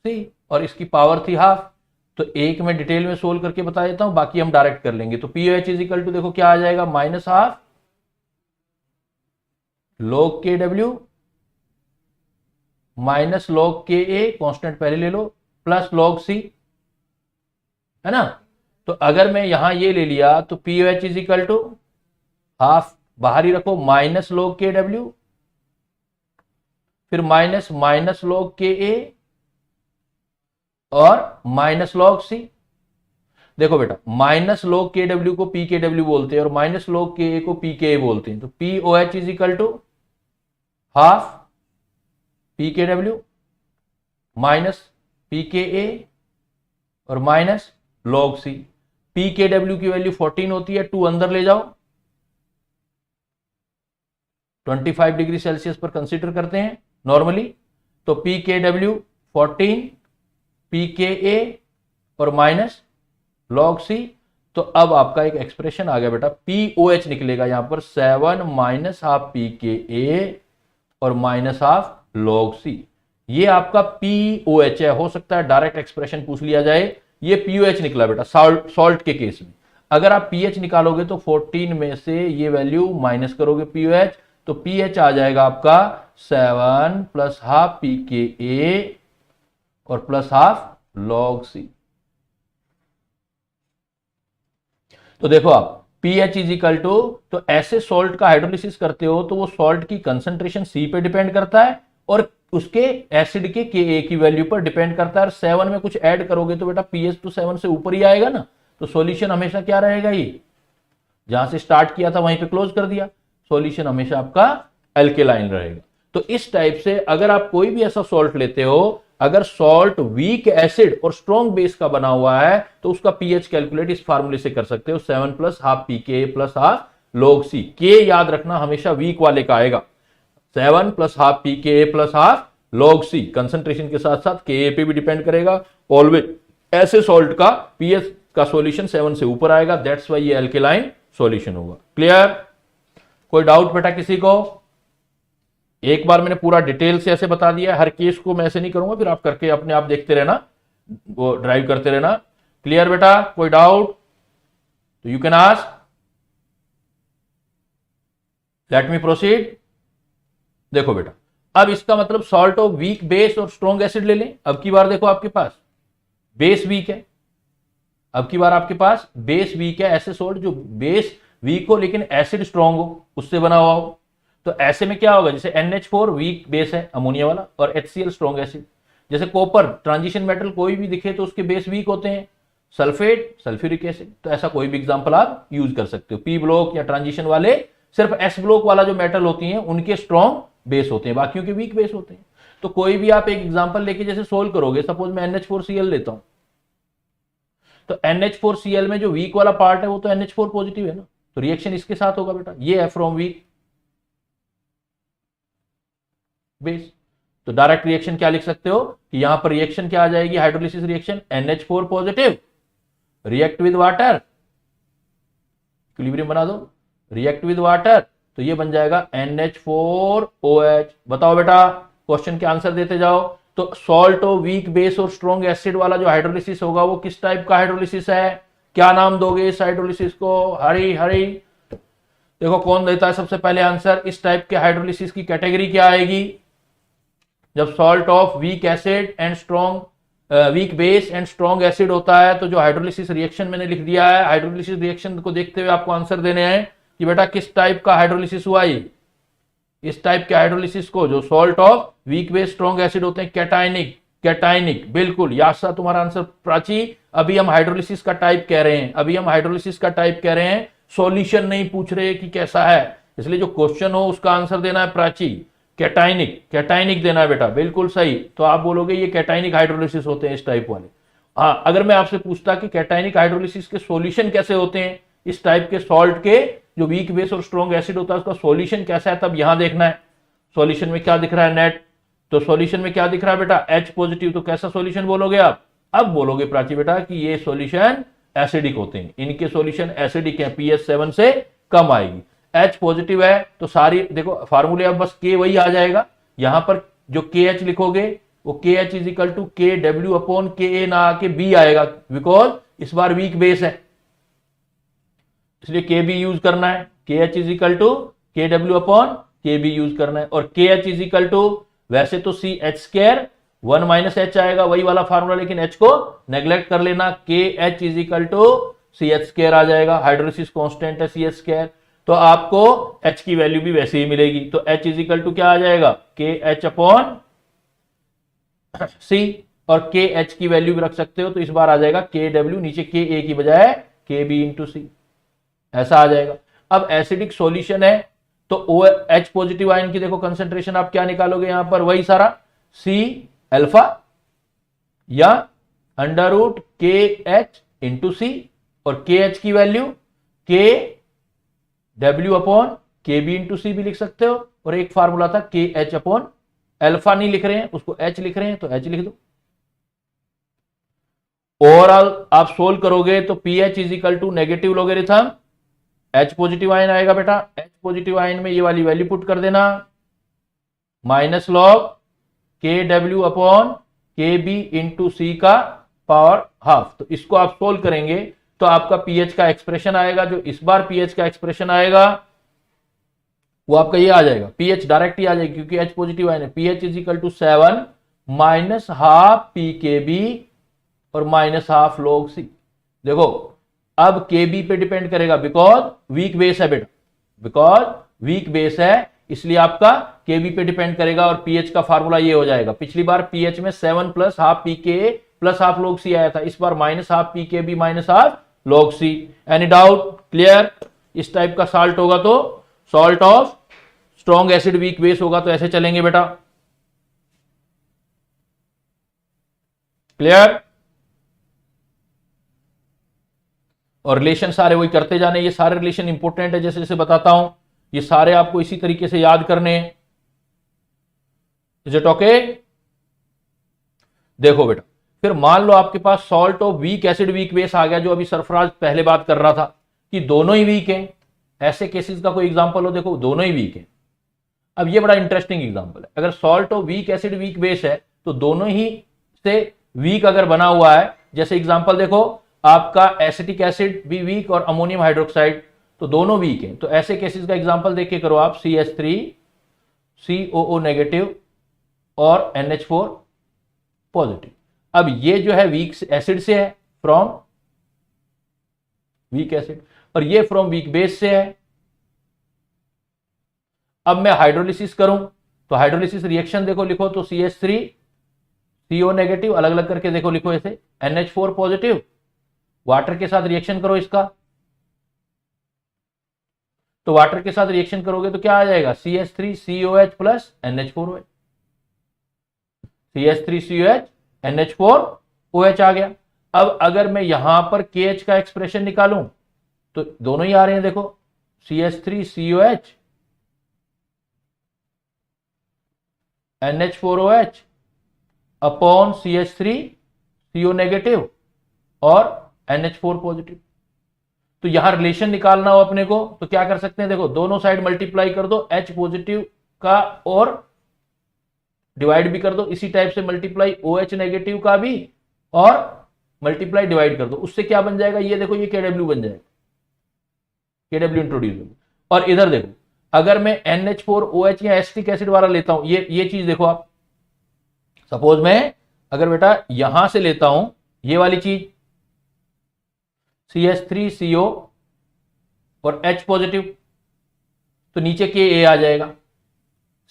सी, और इसकी पावर थी हाफ। तो एक में डिटेल में सोल्व करके बता देता हूं, बाकी हम डायरेक्ट कर लेंगे। तो पीओएच इज इक्वल टू देखो क्या आ जाएगा, minus half log K W minus log K ए, कॉन्स्टेंट पहले ले लो, प्लस लॉग सी, है ना। तो अगर मैं यहां ये ले लिया तो pOH is equal to half बाहर ही रखो, माइनस लॉग के डब्ल्यू, फिर minus minus log K A और माइनस लॉग सी। देखो बेटा माइनस लॉग के डब्ल्यू को पी के डब्ल्यू बोलते हैं और माइनस लॉग के ए को पी के ए बोलते हैं। तो P O H is equal to half P K W minus P K A और minus log C. P K W की वैल्यू 14 होती है, 2 अंदर ले जाओ, 25 डिग्री सेल्सियस पर कंसीडर करते हैं नॉर्मली। तो P K W 14 P K A और माइनस लॉग सी। तो अब आपका एक एक्सप्रेशन आ गया बेटा, पी ओ एच निकलेगा यहां पर 7 minus half P K A और माइनस हाफ लॉग सी। ये आपका पी ओ एच है। हो सकता है डायरेक्ट एक्सप्रेशन पूछ लिया जाए, ये पी ओ एच निकला बेटा सॉल्ट के केस में। अगर आप पीएच निकालोगे तो 14 में से ये वैल्यू माइनस करोगे पी ओ एच, तो पीएच आ जाएगा आपका 7 plus half P K A और प्लस हाफ लॉग सी। तो देखो आप pH इज इक्वल टू, तो ऐसे सॉल्ट का हाइड्रोलिसिस करते हो तो वो सॉल्ट की कंसंट्रेशन C पे डिपेंड करता है और उसके एसिड के Ka की वैल्यू पर डिपेंड करता है। और 7 में कुछ ऐड करोगे तो बेटा pH तो 7 से ऊपर ही आएगा ना। तो सॉल्यूशन हमेशा क्या रहेगा, ये जहां से स्टार्ट किया था वहीं पे क्लोज कर दिया, सॉल्यूशन हमेशा आपका एल्केलाइन रहेगा। तो इस टाइप से अगर आप कोई भी ऐसा सॉल्ट लेते हो, अगर सॉल्ट वीक एसिड और स्ट्रॉन्ग बेस का बना हुआ है तो उसका पीएच कैलकुलेट इस फार्मूले से कर सकते हो, 7 प्लस हाफ पी के प्लस हाफ लॉग सी। के याद रखना हमेशा वीक वाले का आएगा, 7 प्लस हाफ पी के plus half log c. Concentration के साथ साथ के पे भी डिपेंड करेगा ऑलवेज। ऐसे सॉल्ट का पीएच का सॉल्यूशन 7 से ऊपर आएगा, दैट्स वाई ये एल्केलाइन सॉल्यूशन होगा। क्लियर? कोई डाउट बेटा किसी को? एक बार मैंने पूरा डिटेल से ऐसे बता दिया, हर केस को मैं ऐसे नहीं करूंगा, फिर आप करके अपने आप देखते रहना, वो ड्राइव करते रहना। क्लियर बेटा? कोई डाउट तो you can ask, let me proceed. देखो बेटा अब इसका मतलब सॉल्ट ऑफ वीक बेस और स्ट्रॉन्ग एसिड ले लें। अब की बार देखो आपके पास बेस वीक है, अब की बार आपके पास बेस वीक है। ऐसे सॉल्ट जो बेस वीक हो लेकिन एसिड स्ट्रॉन्ग हो, उससे बना हुआ हो, तो ऐसे में क्या होगा, जैसे NH4 वीक बेस है अमोनिया वाला और HCl स्ट्रॉन्ग एसिड। जैसे कॉपर ट्रांजिशन मेटल कोई भी दिखे तो उसके बेस वीक होते हैं, सल्फेट सल्फ्यूरिक एसिड। तो ऐसा कोई भी एग्जांपल आप यूज कर सकते हो। पी ब्लॉक या ट्रांजिशन वाले सिर्फ S ब्लॉक वाला जो मेटल होती है उनके स्ट्रॉन्ग बेस होते हैं, बाकियों के वीक बेस होते हैं। तो कोई भी आप एक एग्जाम्पल लेके जैसे सोल्व करोगे, सपोज मैं NH4Cl लेता हूं, तो NH4Cl में जो वीक वाला पार्ट है वो तो NH4 पॉजिटिव है ना, तो रिएक्शन इसके साथ होगा बेटा, ये है फ्रॉम वीक बेस। तो डायरेक्ट रिएक्शन क्या लिख सकते हो कि यहां पर रिएक्शन क्या आ जाएगी, hydrolysis reaction NH4 positive react with water, equilibrium बना दो, रिएक्ट विद वाटर, तो ये बन जाएगा NH4OH। बताओ बेटा, क्वेश्चन के आंसर देते जाओ। तो सॉल्ट ऑफ वीक बेस और स्ट्रॉन्ग एसिड वाला जो हाइड्रोलिसिस होगा वो किस टाइप का हाइड्रोलिसिस है, क्या नाम दोगे इस हाइड्रोलिसिस को? हरी हरी, देखो कौन देता है सबसे पहले आंसर। इस टाइप के हाइड्रोलिसिस की कैटेगरी क्या आएगी, जब salt of weak acid and strong week base and strong acid होता है। तो जो हाइड्रोलिसिस रिएक्शन मैंने लिख दिया है, हाइड्रोलिसिस रिएक्शन को देखते हुए आपको आंसर देने हैं कि बेटा किस टाइप का हाइड्रोलिसिस हुआ ये। इस टाइप के हाइड्रोलिसिस को जो salt of weak base strong acid होते हैं, कैटाइनिक, कैटाइनिक, बिल्कुल यासा तुम्हारा आंसर प्राची। अभी हम हाइड्रोलिसिस का टाइप कह रहे हैं, अभी हम हाइड्रोलिसिस का टाइप कह रहे हैं, सॉल्यूशन नहीं पूछ रहे कि कैसा है। इसलिए जो क्वेश्चन हो उसका आंसर देना है प्राची, कैटाइनिक, कैटाइनिक देना है बेटा, बिल्कुल सही। तो आप बोलोगे ये कैटाइनिक हाइड्रोलिसिस होते हैं इस टाइप वाले। हाँ, अगर मैं आपसे पूछता कि कैटाइनिक हाइड्रोलिसिस के सॉल्यूशन कैसे होते हैं, इस टाइप के सॉल्ट के जो वीक बेस और स्ट्रॉन्ग एसिड होता है उसका सॉल्यूशन कैसा है, तब यहां देखना है सॉल्यूशन में क्या दिख रहा है नेट। तो सॉल्यूशन में क्या दिख रहा है बेटा, H पॉजिटिव। तो कैसा सॉल्यूशन बोलोगे आप, अब बोलोगे प्राची बेटा कि ये सॉल्यूशन एसिडिक होते हैं, इनके सॉल्यूशन एसिडिक है, pH 7 से कम आएगी। H पॉजिटिव है तो सारी देखो फार्मूले अब बस K वही आ जाएगा, यहां पर जो KH लिखोगे वो KH is equal to KW upon KA ना आके B आएगा, बिकॉज इस बार वीक बेस है इसलिए KB यूज करना है। KH is equal to KW upon KB use करना है। और KH इज इक्वल टू वैसे तो CH स्क्वायर 1 माइनस H आएगा, वही वाला फार्मूला, लेकिन H को नेग्लेक्ट कर लेना, KH is equal to CH square आ जाएगा, हाइड्रोलिसिस कांस्टेंट है CH स्क्वायर, तो आपको H की वैल्यू भी वैसे ही मिलेगी। तो H इज इक्वल टू क्या आ जाएगा, KH अपॉन C, और KH की वैल्यू भी रख सकते हो, तो इस बार आ जाएगा KW, नीचे KA की बजाय KB इंटू C, ऐसा आ जाएगा। अब एसिडिक सॉल्यूशन है तो OH पॉजिटिव आयन की देखो कंसेंट्रेशन आप क्या निकालोगे, यहां पर वही सारा C अल्फा या under root KH into C, और KH की value KW upon KB into C भी लिख सकते हो, और एक फार्मूला था KH अपॉन अल्फा, नहीं लिख रहे हैं उसको H लिख रहे हैं तो H लिख दो। ओवरऑल आप सोल्व करोगे तो pH is equal to negative logarithm H positive ion आएगा बेटा, H पॉजिटिव आयन में ये वाली वैल्यू पुट कर देना, minus log KW upon KB into C का पावर हाफ। तो इसको आप सोल्व करेंगे तो आपका pH का एक्सप्रेशन आएगा, जो इस बार pH का एक्सप्रेशन आएगा वो आपका ये आ जाएगा, pH डायरेक्ट ही आ जाएगा क्योंकि H पॉजिटिव आयन है। pH is equal to 7 minus half PKB और माइनस हाफ लॉग C। देखो अब KB पे डिपेंड करेगा बिकॉज वीक बेस है बेटा, बिकॉज वीक बेस है इसलिए आपका KB पे डिपेंड करेगा, और pH का फार्मूला ये हो जाएगा। पिछली बार pH में 7 plus half PKA plus half log C आया था, इस बार minus half PKB minus half log C। Any doubt, clear? इस टाइप का साल्ट होगा तो salt of strong acid weak base होगा तो ऐसे चलेंगे बेटा, क्लियर? और रिलेशन सारे वही करते जाने, ये सारे रिलेशन इंपॉर्टेंट है, जैसे जैसे बताता हूं ये सारे आपको इसी तरीके से याद करने हैं। Is it okay? देखो बेटा, फिर मान लो आपके पास salt of weak acid weak base आ गया, जो अभी सरफराज पहले बात कर रहा था कि दोनों ही वीक हैं। ऐसे केसेस का कोई एग्जांपल हो, देखो दोनों ही वीक हैं। अब ये बड़ा इंटरेस्टिंग एग्जांपल है, अगर salt of weak acid weak base है तो दोनों ही से वीक अगर बना हुआ है, जैसे एग्जांपल देखो आपका एसिटिक एसिड भी वीक और अमोनियम हाइड्रोक्साइड, तो दोनों वीक हैं। तो ऐसे केसेस का एग्जांपल देख के करो आप, CH3 COO नेगेटिव और NH4 पॉजिटिव। अब ये जो है वीक एसिड से है, फ्रॉम वीक एसिड, और ये फ्रॉम वीक बेस से है। अब मैं हाइड्रोलिसिस करूं तो हाइड्रोलिसिस रिएक्शन देखो लिखो तो CH3 CO नेगेटिव अलग अलग करके देखो लिखो ऐसे, NH4 पॉजिटिव, वाटर के साथ रिएक्शन करो इसका, तो वाटर के साथ रिएक्शन करोगे तो क्या आ जाएगा, CH3 COH plus NH4OH, CH3 COH NH4OH आ गया। अब अगर मैं यहां पर KH का एक्सप्रेशन निकालूं तो दोनों ही आ रहे हैं, देखो CH3 COH NH4OH upon CH3 CO negative और NH4 पॉजिटिव। तो यहां रिलेशन निकालना हो अपने को तो क्या कर सकते हैं, देखो दोनों साइड मल्टीप्लाई कर दो, H पॉजिटिव का और डिवाइड भी कर दो, इसी टाइप से मल्टीप्लाई OH नेगेटिव का भी और मल्टीप्लाई डिवाइड कर दो, उससे क्या बन जाएगा, ये देखो ये KW बन जाएगा, KW इंट्रोड्यूस होगा। और इधर देखो अगर मैं NH4OH या एसिटिक एसिड वाला लेता हूं, ये चीज देखो आप, सपोज मैं अगर बेटा यहां से लेता हूं ये वाली चीज CH3CO और H पॉजिटिव, तो नीचे KA आ जाएगा,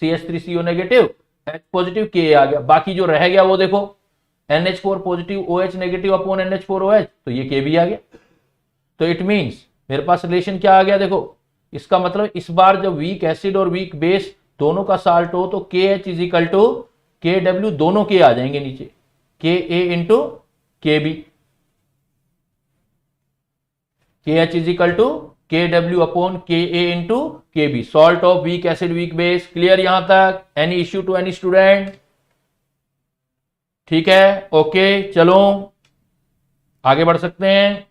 CH3CO negative H positive KA आ गया। बाकी जो रह गया वो देखो NH4 positive OH negative upon NH4OH, तो ये KB आ गया। तो इट मींस मेरे पास रिलेशन क्या आ गया, देखो इसका मतलब इस बार जब वीक एसिड और वीक बेस दोनों का साल्ट हो तो K H is equal to K W, दोनों के आ जाएंगे नीचे, K A into K B, K H is equal to K W upon K A into K B, salt of weak acid weak base. Clear यहां तक? Any issue to any student? ठीक है, okay, चलो आगे बढ़ सकते हैं।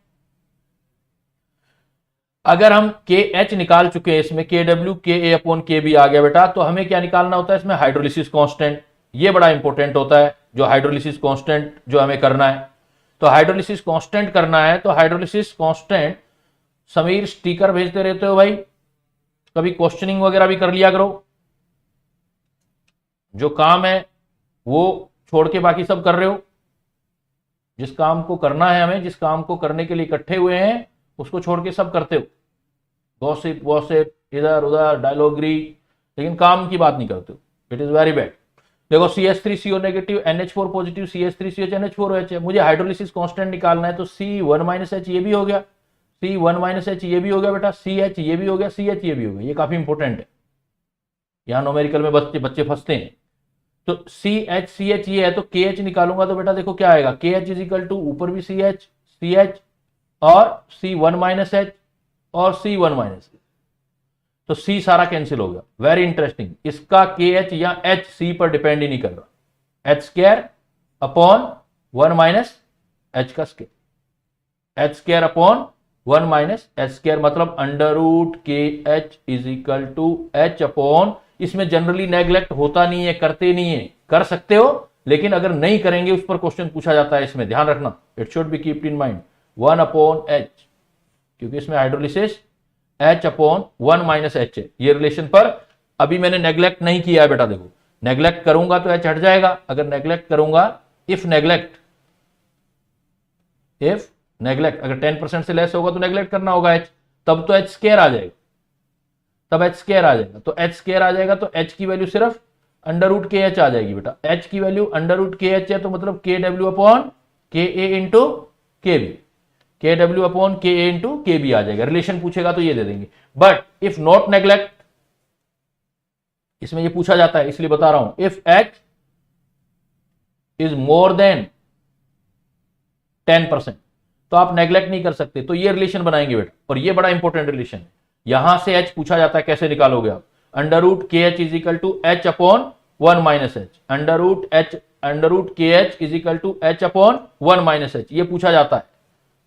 अगर हम के एच निकाल चुके हैं इसमें, के डब्ल्यू के ए अपॉन के बी आ गया बेटा, तो हमें क्या निकालना होता है इसमें? Hydrolysis constant. ये बड़ा इंपॉर्टेंट होता है, जो हाइड्रोलिसिस कांस्टेंट जो हमें करना है। तो हाइड्रोलिसिस कांस्टेंट करना है, तो हाइड्रोलिसिस कांस्टेंट, समीर स्टिकर भेजते रहते हो भाई, कभी क्वेश्चनिंग वगैरह भी कर लिया करो। जो काम है वो छोड़ के बाकी सब कर रहे हो। जिस काम को करना है हमें, जिस काम को करने के लिए इकट्ठे हुए हैं, उसको छोड़ के सब करते हो, गॉसिप वॉसिप, इधर उधर डायलॉगरी, लेकिन काम की बात नहीं करते हो। It is very bad. देखो CH3CO negative, NH4 positive, CH3CH NH4OH है। मुझे हाइड्रोलिसिस कांस्टेंट निकालना है, तो C1 - H ये भी हो गया, C1 - H ये भी हो गया बेटा, CH ये भी हो गया, CH ये भी हो गया। ये काफी इंपॉर्टेंट है, यहां न्यूमेरिकल में बच्चे फंसते हैं। तो CH ये है, तो KH निकालूंगा तो बेटा देखो क्या आएगा, KH इज इक्वल टू ऊपर भी CH और C1 - H और C1 - H, तो C सारा कैंसिल हो गया। वेरी इंटरेस्टिंग, इसका KH या H C पर डिपेंड ही नहीं कर रहा। H² अपॉन 1 - H का स्क्वायर, H² अपॉन 1 - H², मतलब √KH is equal to H upon, इसमें जनरली नेग्लेक्ट होता नहीं है, करते नहीं है, कर सकते हो, लेकिन अगर नहीं करेंगे उस पर क्वेश्चन पूछा जाता है, इसमें ध्यान रखना। It should be keeped in mind, 1 upon H, क्योंकि इसमें हाइड्रोलिसिस H अपॉन 1 - H है। ये रिलेशन पर अभी मैंने नेग्लेक्ट नहीं किया है बेटा। देखो नेग्लेक्ट करूंगा तो H हट जाएगा, अगर नेग्लेक्ट करूंगा, इफ नेग्लेक्ट अगर 10% से लेस होगा तो नेग्लेक्ट करना होगा H, तब तो H² आ जाएगा, तब H² आ जाएगा। तो H² आ जाएगा तो H की वैल्यू सिर्फ √KH आ जाएगी बेटा। H की वैल्यू √KH है, तो मतलब KW upon KA into KB, KW upon KA into KB आ जाएगा। रिलेशन पूछेगा तो ये दे देंगे। बट इफ नॉट नेग्लेक्ट, इसमें ये पूछा जाता है इसलिए बता रहा हूं, if H is more than 10%, तो आप नेग्लेक्ट नहीं कर सकते, तो ये रिलेशन बनाएंगे बेटा। और ये बड़ा इंपॉर्टेंट रिलेशन है, यहां से H पूछा जाता है, कैसे निकालोगे आप? √KH is equal to H upon 1 - H, √KH is equal to H upon 1 - H, ये पूछा जाता है।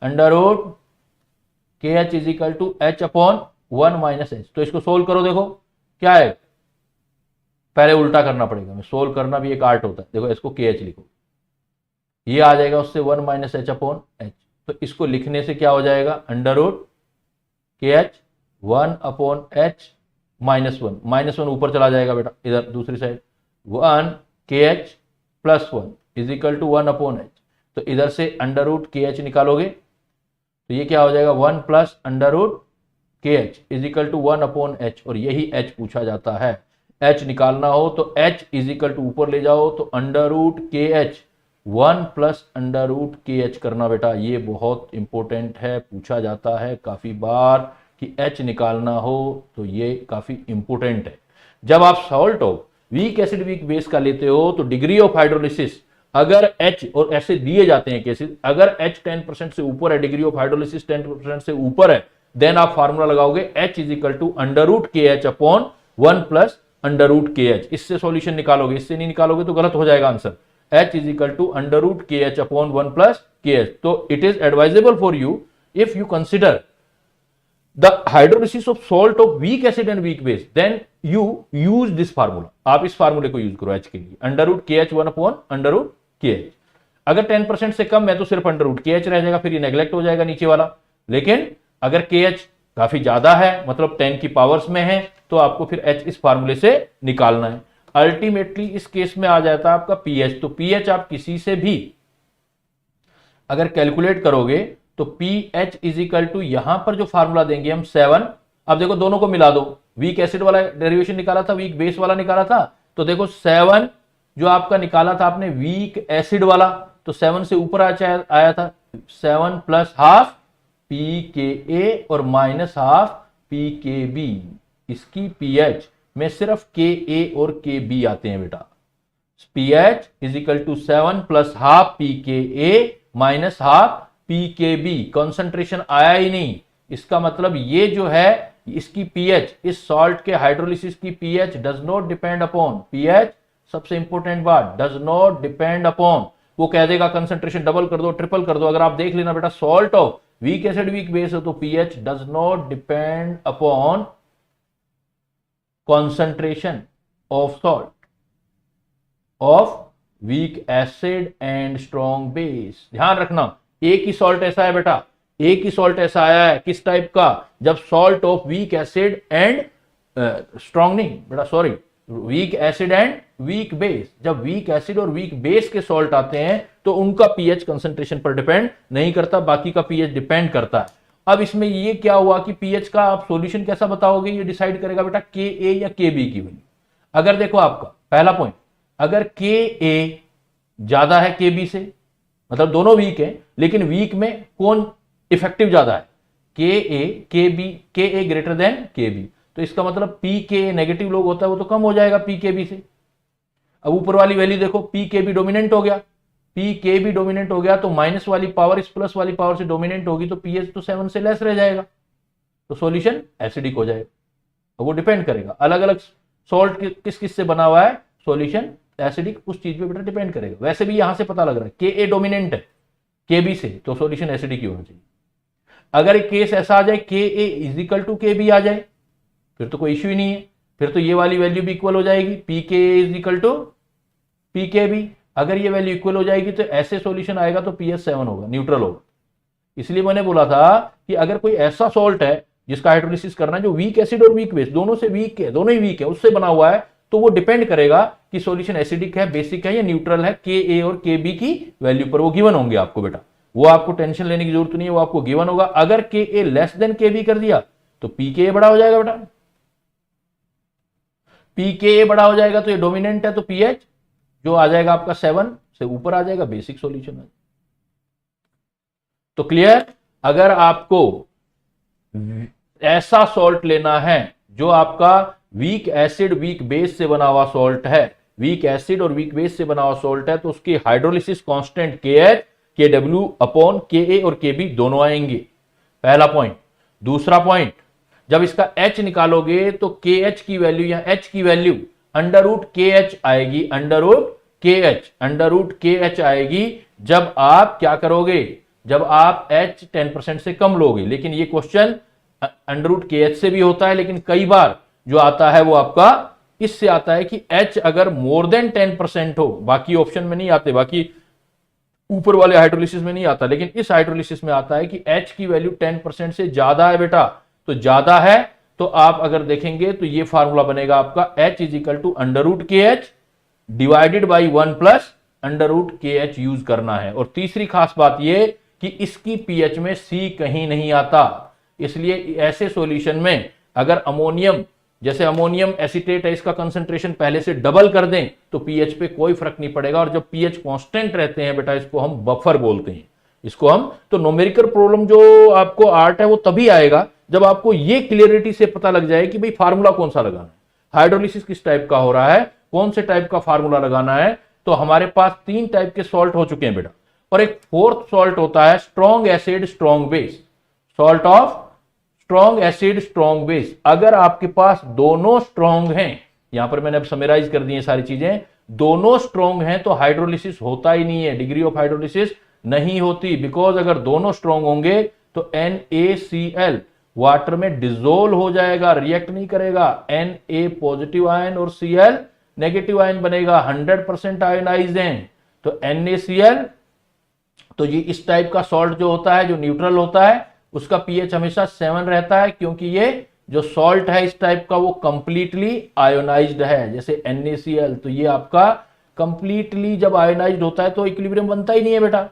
√KH is equal to H upon 1 - H। तो इसको सोल्व करो, देखो क्या है, पहले उल्टा करना पड़ेगा, सोल्व करना भी एक आर्ट होता है। देखो इसको KH लिखो, ये आ जाएगा उससे 1 - H अपॉन H, तो इसको लिखने से क्या हो जाएगा, √KH 1 अपॉन H -1 ऊपर चला जाएगा बेटा, इधर दूसरी side 1KH + 1 is equal to 1 upon H। तो इधर से √KH निकालोगे तो ये क्या हो जाएगा, 1 plus √KH is equal to 1 upon H, और यही H पूछा जाता है। H निकालना हो तो H इज इक्वल टू ऊपर ले जाओ, तो √KH 1 प्लस √KH करना बेटा, ये बहुत इंपॉर्टेंट है, पूछा जाता है काफी बार कि H निकालना हो, तो ये काफी इंपॉर्टेंट है। जब आप salt of weak acid weak base का लेते हो तो डिग्री ऑफ हाइड्रोलिसिस, अगर H, और ऐसे दिए जाते हैं केसेस, अगर H 10% से ऊपर है, डिग्री ऑफ हाइड्रोलिसिस 10% से ऊपर है, देन आप फार्मूला लगाओगे H is equal to √KH upon 1 plus √KH। इससे सॉल्यूशन निकालोगे, इससे नहीं निकालोगे तो गलत हो जाएगा answer. H is equal to √KH upon 1 plus KH। तो it is advisable for you if you consider the hydrolysis of salt of weak acid and weak base, then you use this formula। आप इस फार्मूले को use करो H के लिए, √KH 1 upon √KH। अगर 10% से कम है तो सिर्फ √KH रह जाएगा, फिर ये नेग्लेक्ट हो जाएगा नीचे वाला। लेकिन अगर KH काफी ज्यादा है, मतलब 10 की पावर्स में है, तो आपको फिर H इस फार्मूले से निकालना है। अल्टीमेटली इस केस में आ जाता है आपका pH। तो pH आप किसी से भी अगर कैलकुलेट करोगे तो pH इज इक्वल टू, यहां पर जो फार्मूला देंगे हम 7। अब देखो दोनों को मिला दो, वीक एसिड वाला डेरिवेशन निकाला था, वीक बेस वाला निकाला था, तो देखो 7 जो आपका निकाला था आपने वीक एसिड वाला, तो 7 से ऊपर आया था 7 प्लस हाफ pKa और माइनस हाफ PKB, इसकी pH में सिर्फ KA और KB आते हैं बेटा। pH is equal to 7 plus half PKA minus half PKB। Concentration आया ही नहीं, इसका मतलब ये जो है इसकी pH, इस सॉल्ट के हाइड्रोलिसिस की pH does not depend upon, pH सबसे इंपॉर्टेंट बात, डज नॉट डिपेंड अपॉन। वो कह देगा कंसंट्रेशन डबल कर दो, ट्रिपल कर दो, अगर आप देख लेना बेटा salt of weak acid weak base है तो pH does not depend upon concentration of salt of weak acid and strong base। ध्यान रखना, एक ही सॉल्ट ऐसा है बेटा, एक ही सॉल्ट ऐसा आया है किस टाइप का, जब salt of weak acid and strong नहीं बेटा, sorry, week acid and weak base. जब वीक एसिड और वीक बेस के सॉल्ट आते हैं तो उनका पीएच कंसंट्रेशन पर डिपेंड नहीं करता, बाकी का पीएच डिपेंड करता है। अब इसमें ये क्या हुआ कि पीएच का आप सॉल्यूशन कैसा बताओगे, ये डिसाइड करेगा बेटा के ए या के बी की वैल्यू। अगर देखो आपका पहला पॉइंट, अगर के ए ज्यादा है के बी से, मतलब दोनों वीक है, लेकिन वीक में कौन इफेक्टिव ज्यादा है, के ए, के बी, के ए ग्रेटर देन के बी, तो इसका मतलब पी के नेगेटिव लोग होता है वो तो कम हो जाएगा पी के बी से। अब ऊपर वाली वैल्यू देखो, पी के बी डोमिनेंट हो गया, पी के भी डोमिनेंट हो गया तो माइनस वाली पावर इस प्लस वाली पावर से डोमिनेंट होगी तो पीएच तो 7 से लेस रह जाएगा, तो सॉल्यूशन एसिडिक हो जाएगा। अब वो डिपेंड करेगा अलग अलग सॉल्ट किस किस से बना हुआ है, सॉल्यूशन एसिडिक उस चीज पे बेटा डिपेंड करेगा। वैसे भी यहां से पता लग रहा है के ए डोमिनेंट है के बी से तो सॉल्यूशन एसिडिक ही होना चाहिए। अगर एक केस ऐसा आ जाए के ए इज इक्वल टू के बी आ जाए फिर तो कोई इश्यू ही नहीं है, फिर तो ये वाली वैल्यू भी इक्वल हो जाएगी, P K A is equal to P के बी। अगर ये वैल्यू इक्वल हो जाएगी तो ऐसे सॉल्यूशन आएगा तो पीएच 7 होगा, न्यूट्रल होगा। इसलिए मैंने बोला था कि अगर कोई ऐसा सॉल्ट है जिसका हाइड्रोलिसिस करना है जो वीक एसिड और वीक बेस दोनों से वीक है, दोनों ही वीक है, उससे बना हुआ है, तो वो डिपेंड करेगा कि सॉल्यूशन एसिडिक है, बेसिक है या न्यूट्रल है, के ए और के बी की वैल्यू पर वो गिवन होंगे आपको बेटा। वो आपको टेंशन लेने की जरूरत नहीं है, वो आपको गिवन होगा। अगर के ए लेस देन के बी कर दिया तो पी के ए बड़ा हो जाएगा बेटा, पी के ए बड़ा हो जाएगा तो ये डोमिनेंट है तो पीएच जो आ जाएगा आपका 7 से ऊपर आ जाएगा, बेसिक सॉल्यूशन है। तो क्लियर, अगर आपको ऐसा सॉल्ट लेना है जो आपका वीक एसिड वीक बेस से बना हुआ सॉल्ट है, वीक एसिड और वीक बेस से बना हुआ सॉल्ट है, तो उसकी हाइड्रोलिसिस कांस्टेंट के एच के डब्ल्यू अपॉन के ए और के बी दोनों आएंगे, पहला पॉइंट। दूसरा पॉइंट, जब इसका एच निकालोगे तो के एच की वैल्यू या एच की value under root K H आएगी, अंडर रूट के एच आएगी जब आप क्या करोगे, जब आप एच 10% से कम लोगे। लेकिन ये question under root K H से भी होता है, लेकिन कई बार जो आता है वो आपका इससे आता है कि एच अगर मोर देन 10% हो, बाकी ऑप्शन में नहीं आते, बाकी ऊपर वाले हाइड्रोलिसिस में नहीं आता, लेकिन इस हाइड्रोलिसिस में आता है कि एच की वैल्यू 10% से ज्यादा है बेटा, तो ज्यादा है तो आप अगर देखेंगे तो ये फार्मूला बनेगा आपका H is equal to under root K H divided by 1 plus under root K H use करना है। और तीसरी खास बात ये कि इसकी पीएच में सी कहीं नहीं आता, इसलिए ऐसे सॉल्यूशन में अगर अमोनियम, जैसे अमोनियम एसीटेट है, इसका कंसंट्रेशन पहले से डबल कर दें तो पीएच पे कोई फर्क नहीं पड़ेगा। और जब पीएच कांस्टेंट रहते हैं बेटा, इसको हम बफर बोलते हैं, इसको हम, तो न्यूमेरिकल प्रॉब्लम जो आपको आर्ट है वो तभी आएगा जब आपको ये क्लियरिटी से पता लग जाए कि भाई फार्मूला कौन सा लगाना है, हाइड्रोलिसिस किस टाइप का हो रहा है, कौन से टाइप का फार्मूला लगाना है। तो हमारे पास 3 टाइप के सॉल्ट हो चुके हैं बेटा, और एक फोर्थ सॉल्ट होता है strong acid strong base, salt of strong acid strong base. अगर आपके पास दोनों स्ट्रॉन्ग हैं, यहां पर मैंने अब समराइज कर दी है सारी चीजें, दोनों स्ट्रॉन्ग हैं तो हाइड्रोलिसिस होता ही नहीं है, डिग्री ऑफ हाइड्रोलिसिस नहीं होती, बिकॉज अगर दोनों स्ट्रॉन्ग होंगे तो NaCl वाटर में डिजोल्व हो जाएगा, रिएक्ट नहीं करेगा, Na पॉजिटिव आयन और Cl नेगेटिव आयन बनेगा, 100% आयोनाइज्ड हैं। तो NaCl, तो ये इस टाइप का सॉल्ट जो होता है, जो न्यूट्रल होता है, उसका पीएच हमेशा 7 रहता है, क्योंकि ये जो सॉल्ट है इस टाइप का वो कंप्लीटली आयोनाइज्ड है। जैसे NaCl, तो ये आपका कंप्लीटली जब आयोनाइज्ड होता है तो इक्विलिब्रियम बनता ही नहीं है बेटा,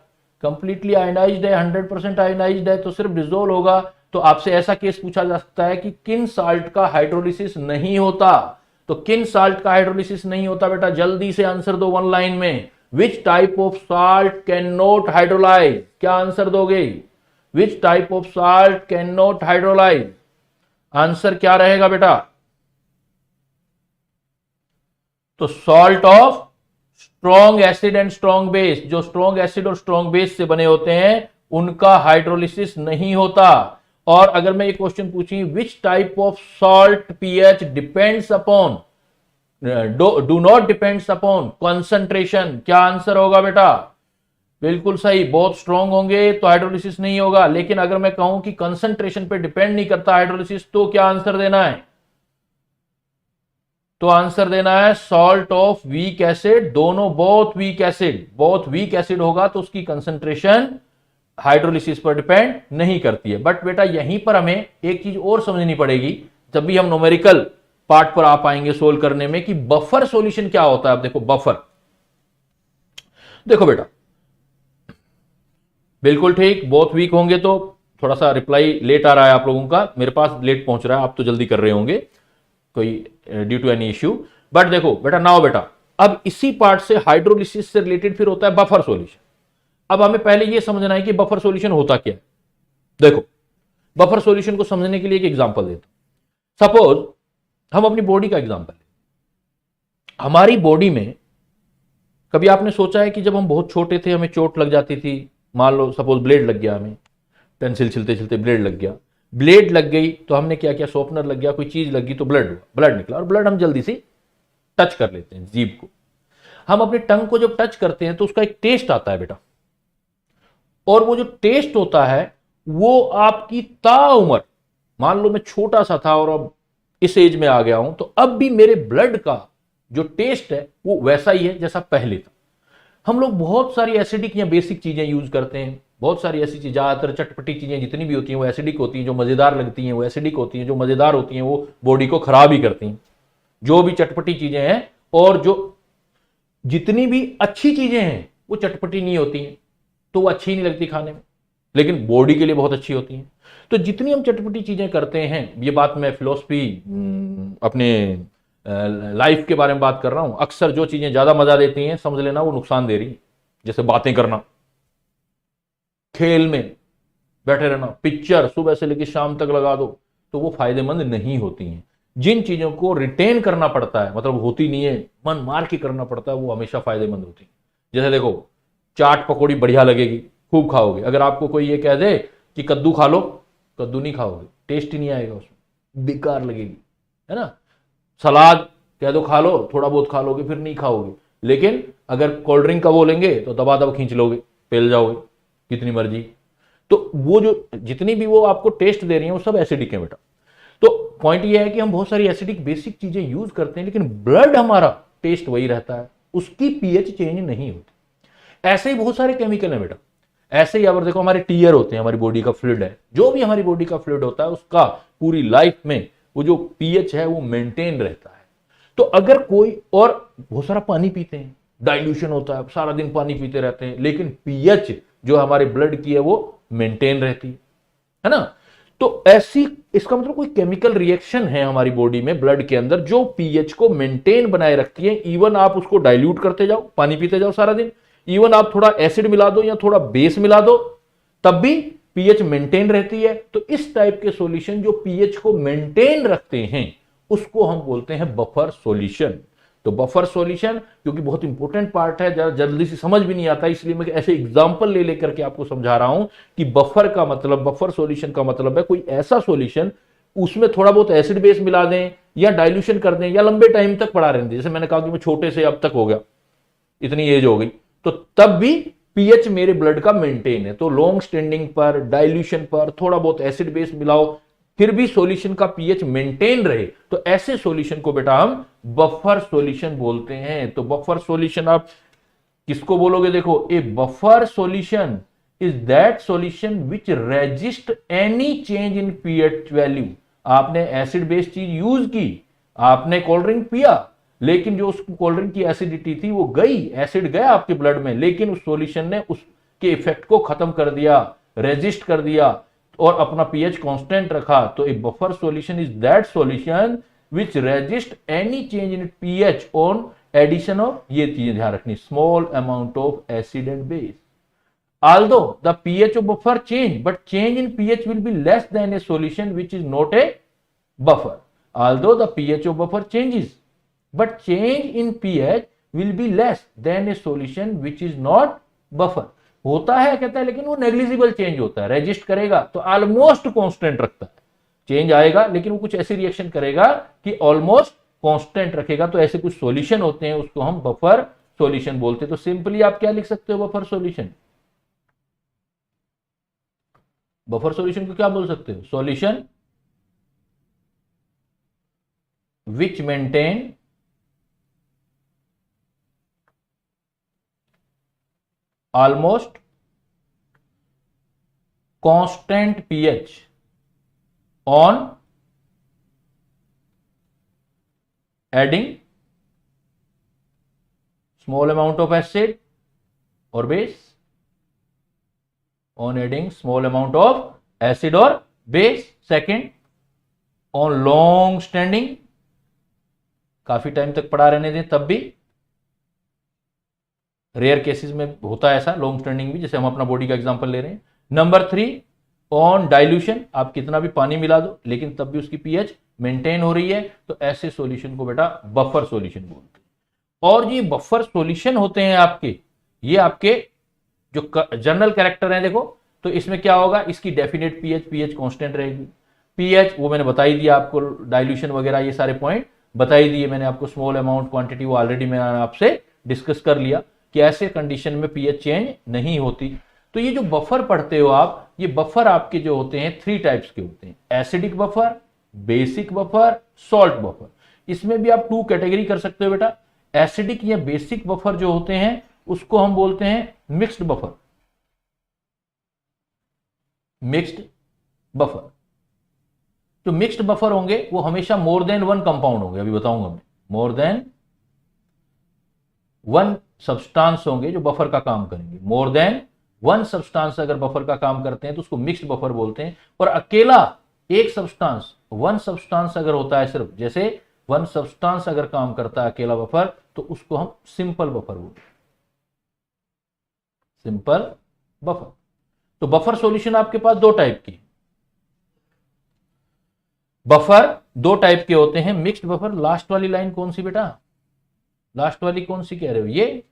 कंप्लीटली आयोनाइज्ड है, 100% आयोनाइज्ड है, तो सिर्फ डिसोल्व होगा। तो आपसे ऐसा केस पूछा जा सकता है कि किन साल्ट का हाइड्रोलिसिस नहीं होता, तो किन साल्ट का हाइड्रोलिसिस नहीं होता बेटा, जल्दी से आंसर दो 1 लाइन में। Which type of salt can not hydrolyse, क्या आंसर दोगे, which type of salt can not hydrolyse. Answer क्या रहेगा बेटा? तो salt of strong acid and strong base, जो स्ट्रॉन्ग एसिड और स्ट्रॉन्ग बेस से बने होते हैं उनका हाइड्रोलिसिस नहीं होता। और अगर मैं ये क्वेश्चन पूछूं, which type of salt pH depends upon, do not depends upon concentration, क्या आंसर होगा बेटा? बिल्कुल सही, बहुत स्ट्रॉन्ग होंगे तो हाइड्रोलिसिस नहीं होगा। लेकिन अगर मैं कहूं कि कंसंट्रेशन पे डिपेंड नहीं करता हाइड्रोलिसिस, तो क्या आंसर देना है? तो आंसर देना है सॉल्ट ऑफ वीक एसिड। दोनों बहुत वीक एसिड, बहुत वीक एसिड होगा तो उसकी कंसंट्रेशन हाइड्रोलिसिस पर डिपेंड नहीं करती है। बट बेटा यहीं पर हमें एक चीज और समझनी पड़ेगी जब भी हम न्यूमेरिकल पार्ट पर आ पाएंगे सोल्व करने में, कि बफर सॉल्यूशन क्या होता है। अब देखो बफर, देखो बेटा बिल्कुल ठीक, बहुत वीक होंगे तो थोड़ा सा रिप्लाई लेट आ रहा है आप लोगों का, मेरे पास लेट पहुंच रहा है, आप तो जल्दी कर रहे होंगे कोई due to any issue. But देखो बेटा, नाउ बेटा अब इसी पार्ट से हाइड्रोलिसिस से रिलेटेड फिर होता है बफर सॉल्यूशन। अब हमें पहले यह समझना है कि बफर सॉल्यूशन होता क्या है। देखो बफर सॉल्यूशन को समझने के लिए एक एग्जांपल देता हूं। सपोज हम अपनी बॉडी का एग्जांपल लें। हमारी बॉडी में कभी आपने सोचा है कि जब हम बहुत छोटे थे हमें चोट लग जाती थी, मान लो सपोज ब्लेड लग गया, हमें पेंसिल छिलते छिलते ब्लेड लग गया, ब्लेड लग गई तो हमने क्या किया, शॉर्पनर लग गया, कोई चीज लगी तो ब्लड हुआ, ब्लड निकला, और ब्लड हम जल्दी से टच कर लेते हैं जीभ को। हम अपने टंग को जब टच करते हैं तो उसका एक टेस्ट आता है बेटा, और वो जो टेस्ट होता है वो आपकी ताउम्र, मान लो मैं छोटा सा था और अब इस एज में आ गया हूं, तो अब भी मेरे ब्लड का जो टेस्ट है वो वैसा ही है जैसा पहले था। हम लोग बहुत सारी एसिडिक या बेसिक चीजें यूज करते हैं, बहुत सारी ऐसी चीज, ज्यादातर चटपटी चीजें जितनी भी होती हैं वो एसिडिक होती हैं, जो मजेदार लगती हैं वो एसिडिक होती हैं, जो मजेदार होती हैं वो बॉडी को खराब ही करती हैं, जो भी चटपटी चीजें हैं। और जो जितनी भी अच्छी चीजें हैं वो चटपटी नहीं होती हैं, तो वो अच्छी नहीं लगती खाने में, लेकिन बॉडी के लिए बहुत अच्छी होती हैं। तो जितनी हम चटपटी चीजें करते हैं, ये बात मैं फिलोसफी अपने लाइफ के बारे में बात कर रहा हूं, अक्सर जो चीजें ज्यादा मजा देती हैं समझ लेना वो नुकसान दे रही है। जैसे बातें करना, खेल में बैठे रहना, पिक्चर सुबह से लेकर शाम तक लगा दो, तो वो फायदेमंद नहीं होती हैं। जिन चीजों को रिटेन करना पड़ता है, मतलब होती नहीं है, मन मार के करना पड़ता है, वो हमेशा फायदेमंद होती है। जैसे देखो चाट पकौड़ी बढ़िया लगेगी, खूब खाओगे। अगर आपको कोई ये कह दे कि कद्दू खा लो, कद्दू नहीं खाओगे, टेस्ट ही नहीं आएगा उसमें, बेकार लगेगी, है ना। सलाद कह दो खा लो, थोड़ा बहुत खा लोगे फिर नहीं खाओगे। लेकिन अगर कोल्ड ड्रिंक का बोलेंगे तो दबा दबा खींच लोगे, पेल जाओगे कितनी मर्जी। तो वो जो जितनी भी वो आपको टेस्ट दे रही है वो सब एसिडिक है बेटा। तो पॉइंट ये है कि हम बहुत सारी एसिडिक बेसिक चीजें यूज करते हैं, लेकिन ब्लड हमारा टेस्ट वही रहता है, उसकी पीएच चेंज नहीं होती। ऐसे ही बहुत सारे केमिकल है बेटा। ऐसे ही अगर देखो हमारे टीयर होते हैं, हमारी बॉडी का फ्लूइड है, जो भी हमारी बॉडी का फ्लूइड होता है उसका पूरी लाइफ में वो जो पीएच है वो मेंटेन रहता है। तो अगर कोई, और बहुत सारा पानी पीते हैं, डाइल्यूशन होता है, सारा दिन पानी पीते रहते हैं, लेकिन पीएच जो हमारे ब्लड की है वो मेंटेन रहती है ना। तो ऐसी, इसका मतलब कोई केमिकल रिएक्शन है हमारी बॉडी में ब्लड के अंदर जो पीएच को मेंटेन बनाए रखती है। इवन आप उसको डाइल्यूट करते जाओ, पानी पीते जाओ सारा दिन, इवन आप थोड़ा एसिड मिला दो या थोड़ा बेस मिला दो, तब भी पीएच मेंटेन रहती है। तो इस टाइप के सॉल्यूशन जो पीएच को मेंटेन रखते हैं उसको हम बोलते हैं बफर सॉल्यूशन। तो बफर सॉल्यूशन क्योंकि बहुत इंपॉर्टेंट पार्ट है, जरा जल्दी से समझ भी नहीं आता, इसलिए मैं ऐसे एग्जांपल ले लेकर के आपको समझा रहा हूं कि बफर का मतलब, बफर सॉल्यूशन का मतलब है कोई ऐसा सॉल्यूशन उसमें थोड़ा बहुत एसिड बेस मिला दें या डाइल्यूशन कर दें या लंबे टाइम तक पड़ा रहने दें। जैसे मैंने कहा कि मैं छोटे से अब तक हो गया, इतनी एज हो गई, तो तब भी पीएच मेरे ब्लड का मेंटेन है। तो लॉन्ग स्टैंडिंग पर, डाइल्यूशन पर, थोड़ा बहुत एसिड बेस मिलाओ, फिर भी सॉल्यूशन का पीएच मेंटेन रहे, तो ऐसे सॉल्यूशन को बेटा हम बफर सॉल्यूशन बोलते हैं। तो बफर सॉल्यूशन आप किसको बोलोगे? देखो, ए buffer solution is that solution which resist any change in pH value. आपने एसिड बेस्ड चीज यूज की, आपने कोल्ड ड्रिंक पिया, लेकिन जो उस कोल्ड ड्रिंक की एसिडिटी थी वो गई, एसिड गया आपके ब्लड में, लेकिन उस सॉल्यूशन ने उसके इफेक्ट को खत्म कर दिया, रेजिस्ट कर दिया और अपना पीएच कांस्टेंट रखा। तो a buffer solution is that solution which resist any change in pH on addition of, ये चीजें ध्यान रखनी, small amount of acid and base. although the pH of buffer change, but change in pH will be less than a solution which is not a buffer. Although the pH of buffer changes, but change in pH will be less than a solution which is not buffer. होता है कहता है, लेकिन वो negligible change होता है, resist करेगा तो ऑलमोस्ट कांस्टेंट रखता है, चेंज आएगा लेकिन वो कुछ ऐसी रिएक्शन करेगा कि ऑलमोस्ट कांस्टेंट रखेगा। तो ऐसे कुछ सॉल्यूशन होते हैं, उसको हम बफर सॉल्यूशन बोलते हैं। तो सिंपली आप क्या लिख सकते हो बफर सॉल्यूशन? बफर सॉल्यूशन को क्या बोल सकते हो? Solution which maintain almost constant pH on adding small amount of acid or base, on adding small amount of acid or base. Second, on long standing, काफी टाइम तक पड़ा रहने दें तब भी, रेयर केसेस में होता है ऐसा लॉन्ग स्टैंडिंग भी, जैसे हम अपना बॉडी का एग्जांपल ले रहे हैं। नंबर 3, ऑन डाइल्यूशन, आप कितना भी पानी मिला दो लेकिन तब भी उसकी पीएच मेंटेन हो रही है, तो ऐसे सॉल्यूशन को बेटा बफर सॉल्यूशन बोलते हैं। और ये बफर सॉल्यूशन होते हैं आपके, ये आपके जो जनरल कैरेक्टर है देखो, तो इसमें क्या होगा, इसकी डेफिनेट पीएच कांस्टेंट रहेगी। पीएच वो मैंने बताई दिया आपको, डाइल्यूशन वगैरह ये सारे पॉइंट बताई दिए मैंने आपको, स्मॉल अमाउंट क्वांटिटी वो ऑलरेडी मैंने आपसे डिस्कस कर लिया कि ऐसे कंडीशन में पीएच चेंज नहीं होती। तो ये जो बफर पढ़ते हो आप, ये बफर आपके जो होते हैं 3 टाइप्स के होते हैं, acidic buffer, basic buffer, salt buffer. इसमें भी आप 2 कैटेगरी कर सकते हो बेटा। एसिडिक या बेसिक बफर जो होते हैं उसको हम बोलते हैं मिक्स्ड बफर, मिक्स्ड बफर। जो मिक्स्ड बफर होंगे वो हमेशा मोर देन 1 कंपाउंड होंगे, अभी बताऊंगा मैं, मोर देन 1 सब्सटेंस होंगे जो बफर का काम करेंगे। मोर देन 1 सब्सटेंस अगर बफर का काम करते हैं तो उसको मिक्स्ड बफर बोलते हैं। और अकेला एक सब्सटेंस, 1 सब्सटेंस अगर होता है सिर्फ, जैसे 1 सब्सटेंस अगर काम करता है अकेला बफर, तो उसको हम सिंपल बफर बोलते हैं, सिंपल बफर। तो बफर सॉल्यूशन आपके पास 2 टाइप की, बफर 2 टाइप के होते हैं, मिक्स्ड बफर। लास्ट वाली लाइन कौन सी बेटा, लास्ट वाली कौन सी कह रहे हो? ये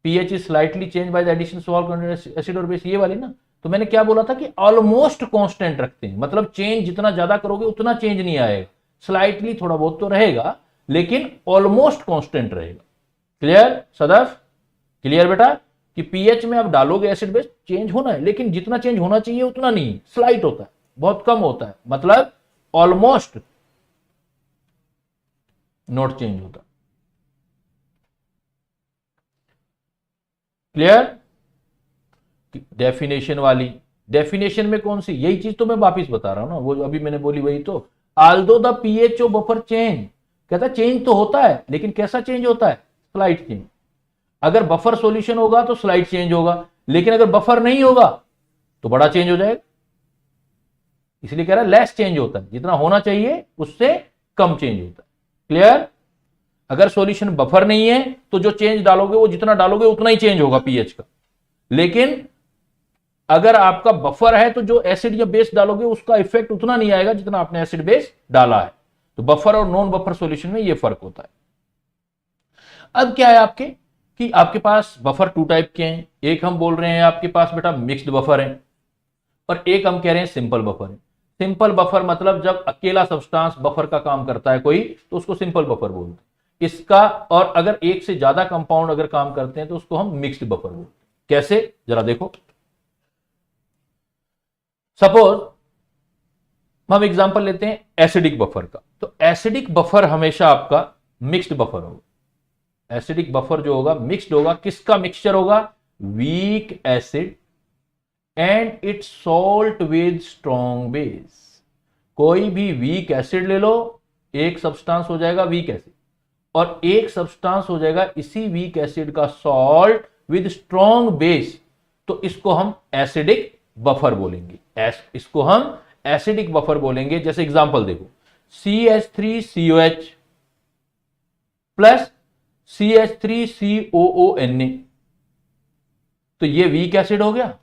pH is slightly change by the addition salt acid और बेस, ये वाली ना। तो मैंने क्या बोला था कि ऑलमोस्ट कांस्टेंट रखते हैं, मतलब चेंज जितना ज्यादा करोगे उतना चेंज नहीं आएगा, स्लाइटली थोड़ा बहुत तो रहेगा लेकिन ऑलमोस्ट कांस्टेंट रहेगा। क्लियर सदफ? क्लियर बेटा कि पीएच में आप डालोगे एसिड बेस, चेंज होना है लेकिन जितना चेंज होना चाहिए उतना नहीं, स्लाइट होता है, बहुत कम होता है, मतलब ऑलमोस्ट नॉट चेंज होता। क्लियर? डेफिनेशन वाली, डेफिनेशन में कौन सी, यही चीज तो मैं वापिस बता रहा हूं ना, वो अभी मैंने बोली वही तो। Aldous the pH of buffer change, कहता चेंज तो होता है लेकिन कैसा चेंज होता है? Slight change. अगर बफर सॉल्यूशन होगा तो स्लाइट चेंज होगा, लेकिन अगर बफर नहीं होगा तो बड़ा चेंज हो जाएगा। इसलिए कह रहा है लेस चेंज होता है, जितना होना चाहिए उससे कम चेंज होता है। क्लियर? अगर सॉल्यूशन बफर नहीं है तो जो चेंज डालोगे वो जितना डालोगे उतना ही चेंज होगा पीएच का, लेकिन अगर आपका बफर है तो जो एसिड या बेस डालोगे उसका इफेक्ट उतना नहीं आएगा जितना आपने एसिड बेस डाला है। तो बफर और नॉन बफर सॉल्यूशन में यह फर्क होता है। अब क्या है आपके कि आपके पास बफर 2 टाइप के हैं, एक हम बोल रहे हैं आपके पास बेटा मिक्स्ड बफर है और एक हम कह रहे हैं सिंपल बफर है। सिंपल बफर मतलब जब अकेला सब्सटेंस बफर का काम करता है कोई, तो उसको सिंपल बफर बोलते हैं इसका। और अगर एक से ज्यादा कंपाउंड अगर काम करते हैं तो उसको हम मिक्स्ड बफर बोलते हैं। कैसे, जरा देखो। सपोज हम एग्जांपल लेते हैं एसिडिक बफर का, तो एसिडिक बफर हमेशा आपका मिक्स्ड बफर होगा। एसिडिक बफर जो होगा मिक्स्ड होगा। किसका मिक्सचर होगा? Week acid and its salt with strong base. कोई भी वीक एसिड ले लो, एक सब्सटेंस हो जाएगा वीक एसिड और एक सब्सटेंस हो जाएगा इसी वीक एसिड का सॉल्ट विद स्ट्रॉन्ग बेस, तो इसको हम एसिडिक बफर बोलेंगे। इसको हम एसिडिक बफर बोलेंगे। जैसे एग्जांपल देखो, CH3COH प्लस CH3COONA, तो ये वीक एसिड हो गया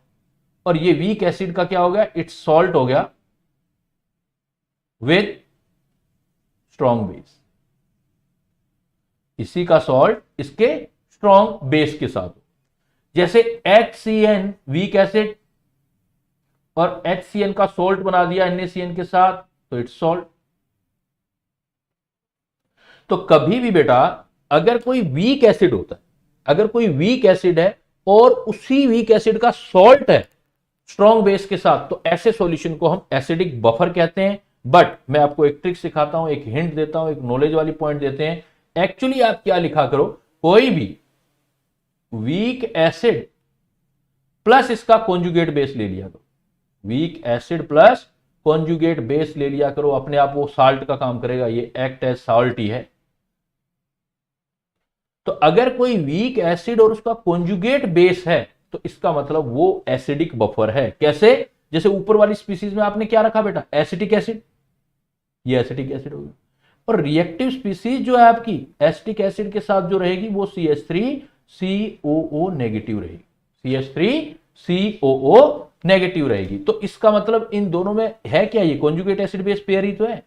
और ये वीक एसिड का क्या हो गया? इट्स सॉल्ट हो गया विद स्ट्रॉन्ग बेस, इसी का सॉल्ट इसके स्ट्रॉन्ग बेस के साथ। जैसे HCN वीक एसिड और HCN का सॉल्ट बना दिया NaCN के साथ, तो इट्स सॉल्ट। तो कभी भी बेटा अगर कोई वीक एसिड होता है, अगर कोई वीक एसिड है और उसी वीक एसिड का सॉल्ट है स्ट्रॉन्ग बेस के साथ, तो ऐसे सॉल्यूशन को हम एसिडिक बफर कहते हैं। बट मैं आपको एक ट्रिक सिखाता हूं, एक हिंट देता हूं, एक नॉलेज वाली पॉइंट देते हैं। एक्चुअली आप क्या लिखा करो, कोई भी वीक एसिड प्लस इसका कॉन्जुगेट बेस ले लिया करो, weak acid plus conjugate base ले लिया करो, अपने आप वो साल्ट का काम करेगा, ये एक्ट एज साल्ट ही है। तो अगर कोई वीक एसिड और उसका कॉन्जुगेट बेस है तो इसका मतलब वो एसिडिक बफर है। कैसे? जैसे ऊपर वाली स्पीसीज में आपने क्या रखा बेटा, एसिटिक एसिड, ये एसिटिक एसिड होगा। और रिएक्टिव स्पीसीज जो है आपकी एसिटिक एसिड के साथ जो रहेगी वो CH3COO नेगेटिव रहेगी, CH3COO नेगेटिव रहेगी। तो इसका मतलब इन दोनों में है क्या, ये कॉन्जुगेट एसिड बेस पेयर ही तो है।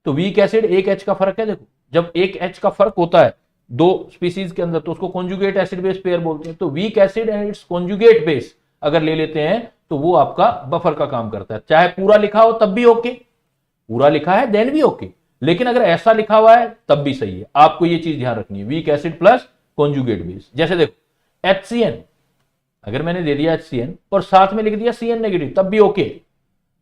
तो वीक एसिड एक H का फर्क है, देखो जब एक H का फर्क होता है दो स्पीसीज के अंदर तो उसको कॉन्जुगेट एसिड बेस पेयर बोलते हैं। तो weak acid and its conjugate base अगर ले लेते हैं तो वो आपका बफर का काम करता है। चाहे पूरा लिखा हो तब भी ओके, पूरा लिखा है देन भी ओके, लेकिन अगर ऐसा लिखा हुआ है तब भी सही है। आपको ये चीज ध्यान रखनी है, weak acid plus conjugate base. जैसे देखो HCN, अगर मैंने दे दिया HCN और साथ में लिख दिया CN नेगेटिव तब भी ओके,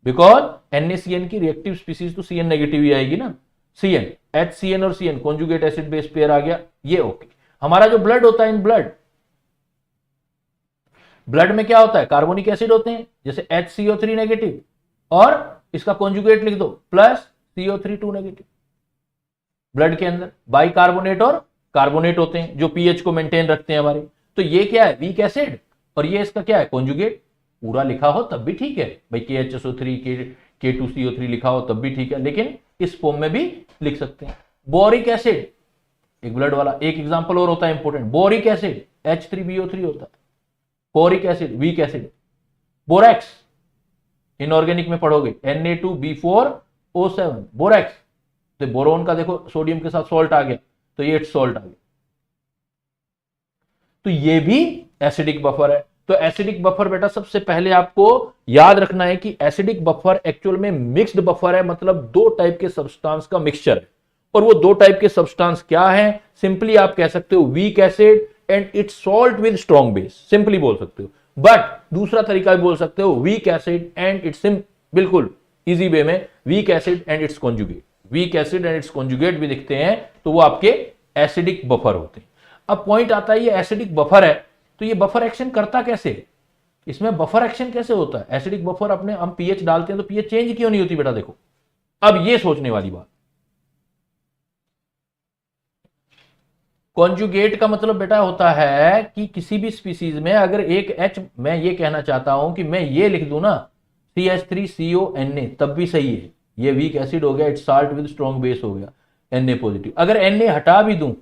बिकॉज NaCN की रिएक्टिव स्पीसीज तो CN नेगेटिव ही आएगी ना। CN, HCN और CN conjugate acid base pair आ गया, ये ओके। हमारा जो ब्लड होता है, इन ब्लड में क्या होता है, कार्बोनिक एसिड होते हैं, जैसे HCO3 नेगेटिव और इसका कॉन्जुगेट लिख दो प्लस CO3 नेगेटिव। ब्लड के अंदर बाइकार्बोनेट और कार्बोनेट होते हैं जो पीएच को मेंटेन रखते हैं हमारे। तो ये क्या है, वीक एसिड, और ये इसका क्या है, कॉन्जुगेट। पूरा लिखा हो तब भी ठीक है भाई, KHSO3 K2CO3 लिखा हो तब भी ठीक है, लेकिन इस फॉर्म में भी लिख सकते हैं। बोरिक एसिड, एक ब्लड वाला, एक एग्जांपल और होता है इंपॉर्टेंट, बोरिक एसिड H3BO3 होता है। Boric acid weak acid. Borax inorganic में पढ़ोगे Na2B4O7 बोरैक्स। तो बोरोन का देखो सोडियम के साथ सॉल्ट आ गया तो ये सॉल्ट आ गया, तो ये भी एसिडिक बफर है। तो एसिडिक बफर बेटा सबसे पहले आपको याद रखना है कि एसिडिक बफर एक्चुअल में मिक्स्ड बफर है, मतलब दो टाइप के सब्सटेंस का मिक्सचर है। और वो दो टाइप के सब्सटेंस क्या है, सिंपली आप कह सकते हो week acid and its salt with strong base, simply बोल सकते हो। बट दूसरा तरीका भी बोल सकते हो, वीक एसिड एंड इट्स, बिल्कुल इजी वे में, week acid and its conjugate. Week acid and its conjugate भी दिखते हैं तो वो आपके एसिडिक बफर होते हैं। अब पॉइंट आता है, ये एसिडिक बफर है तो ये बफर एक्शन करता कैसे, इसमें बफर एक्शन कैसे होता है। एसिडिक बफर अपने हम पीएच डालते हैं तो पीएच चेंज क्यों नहीं होती बेटा, देखो अब ये सोचने वाली बात। कॉन्जुगेट का मतलब बेटा होता है कि किसी भी स्पीसीज में अगर एक H, मैं ये कहना चाहता हूं कि मैं ये लिख दूं ना CH3CONA तब भी सही है, ये वीक एसिड हो गया, it's salt with strong base हो गया, Na पॉजिटिव। अगर Na हटा भी दूं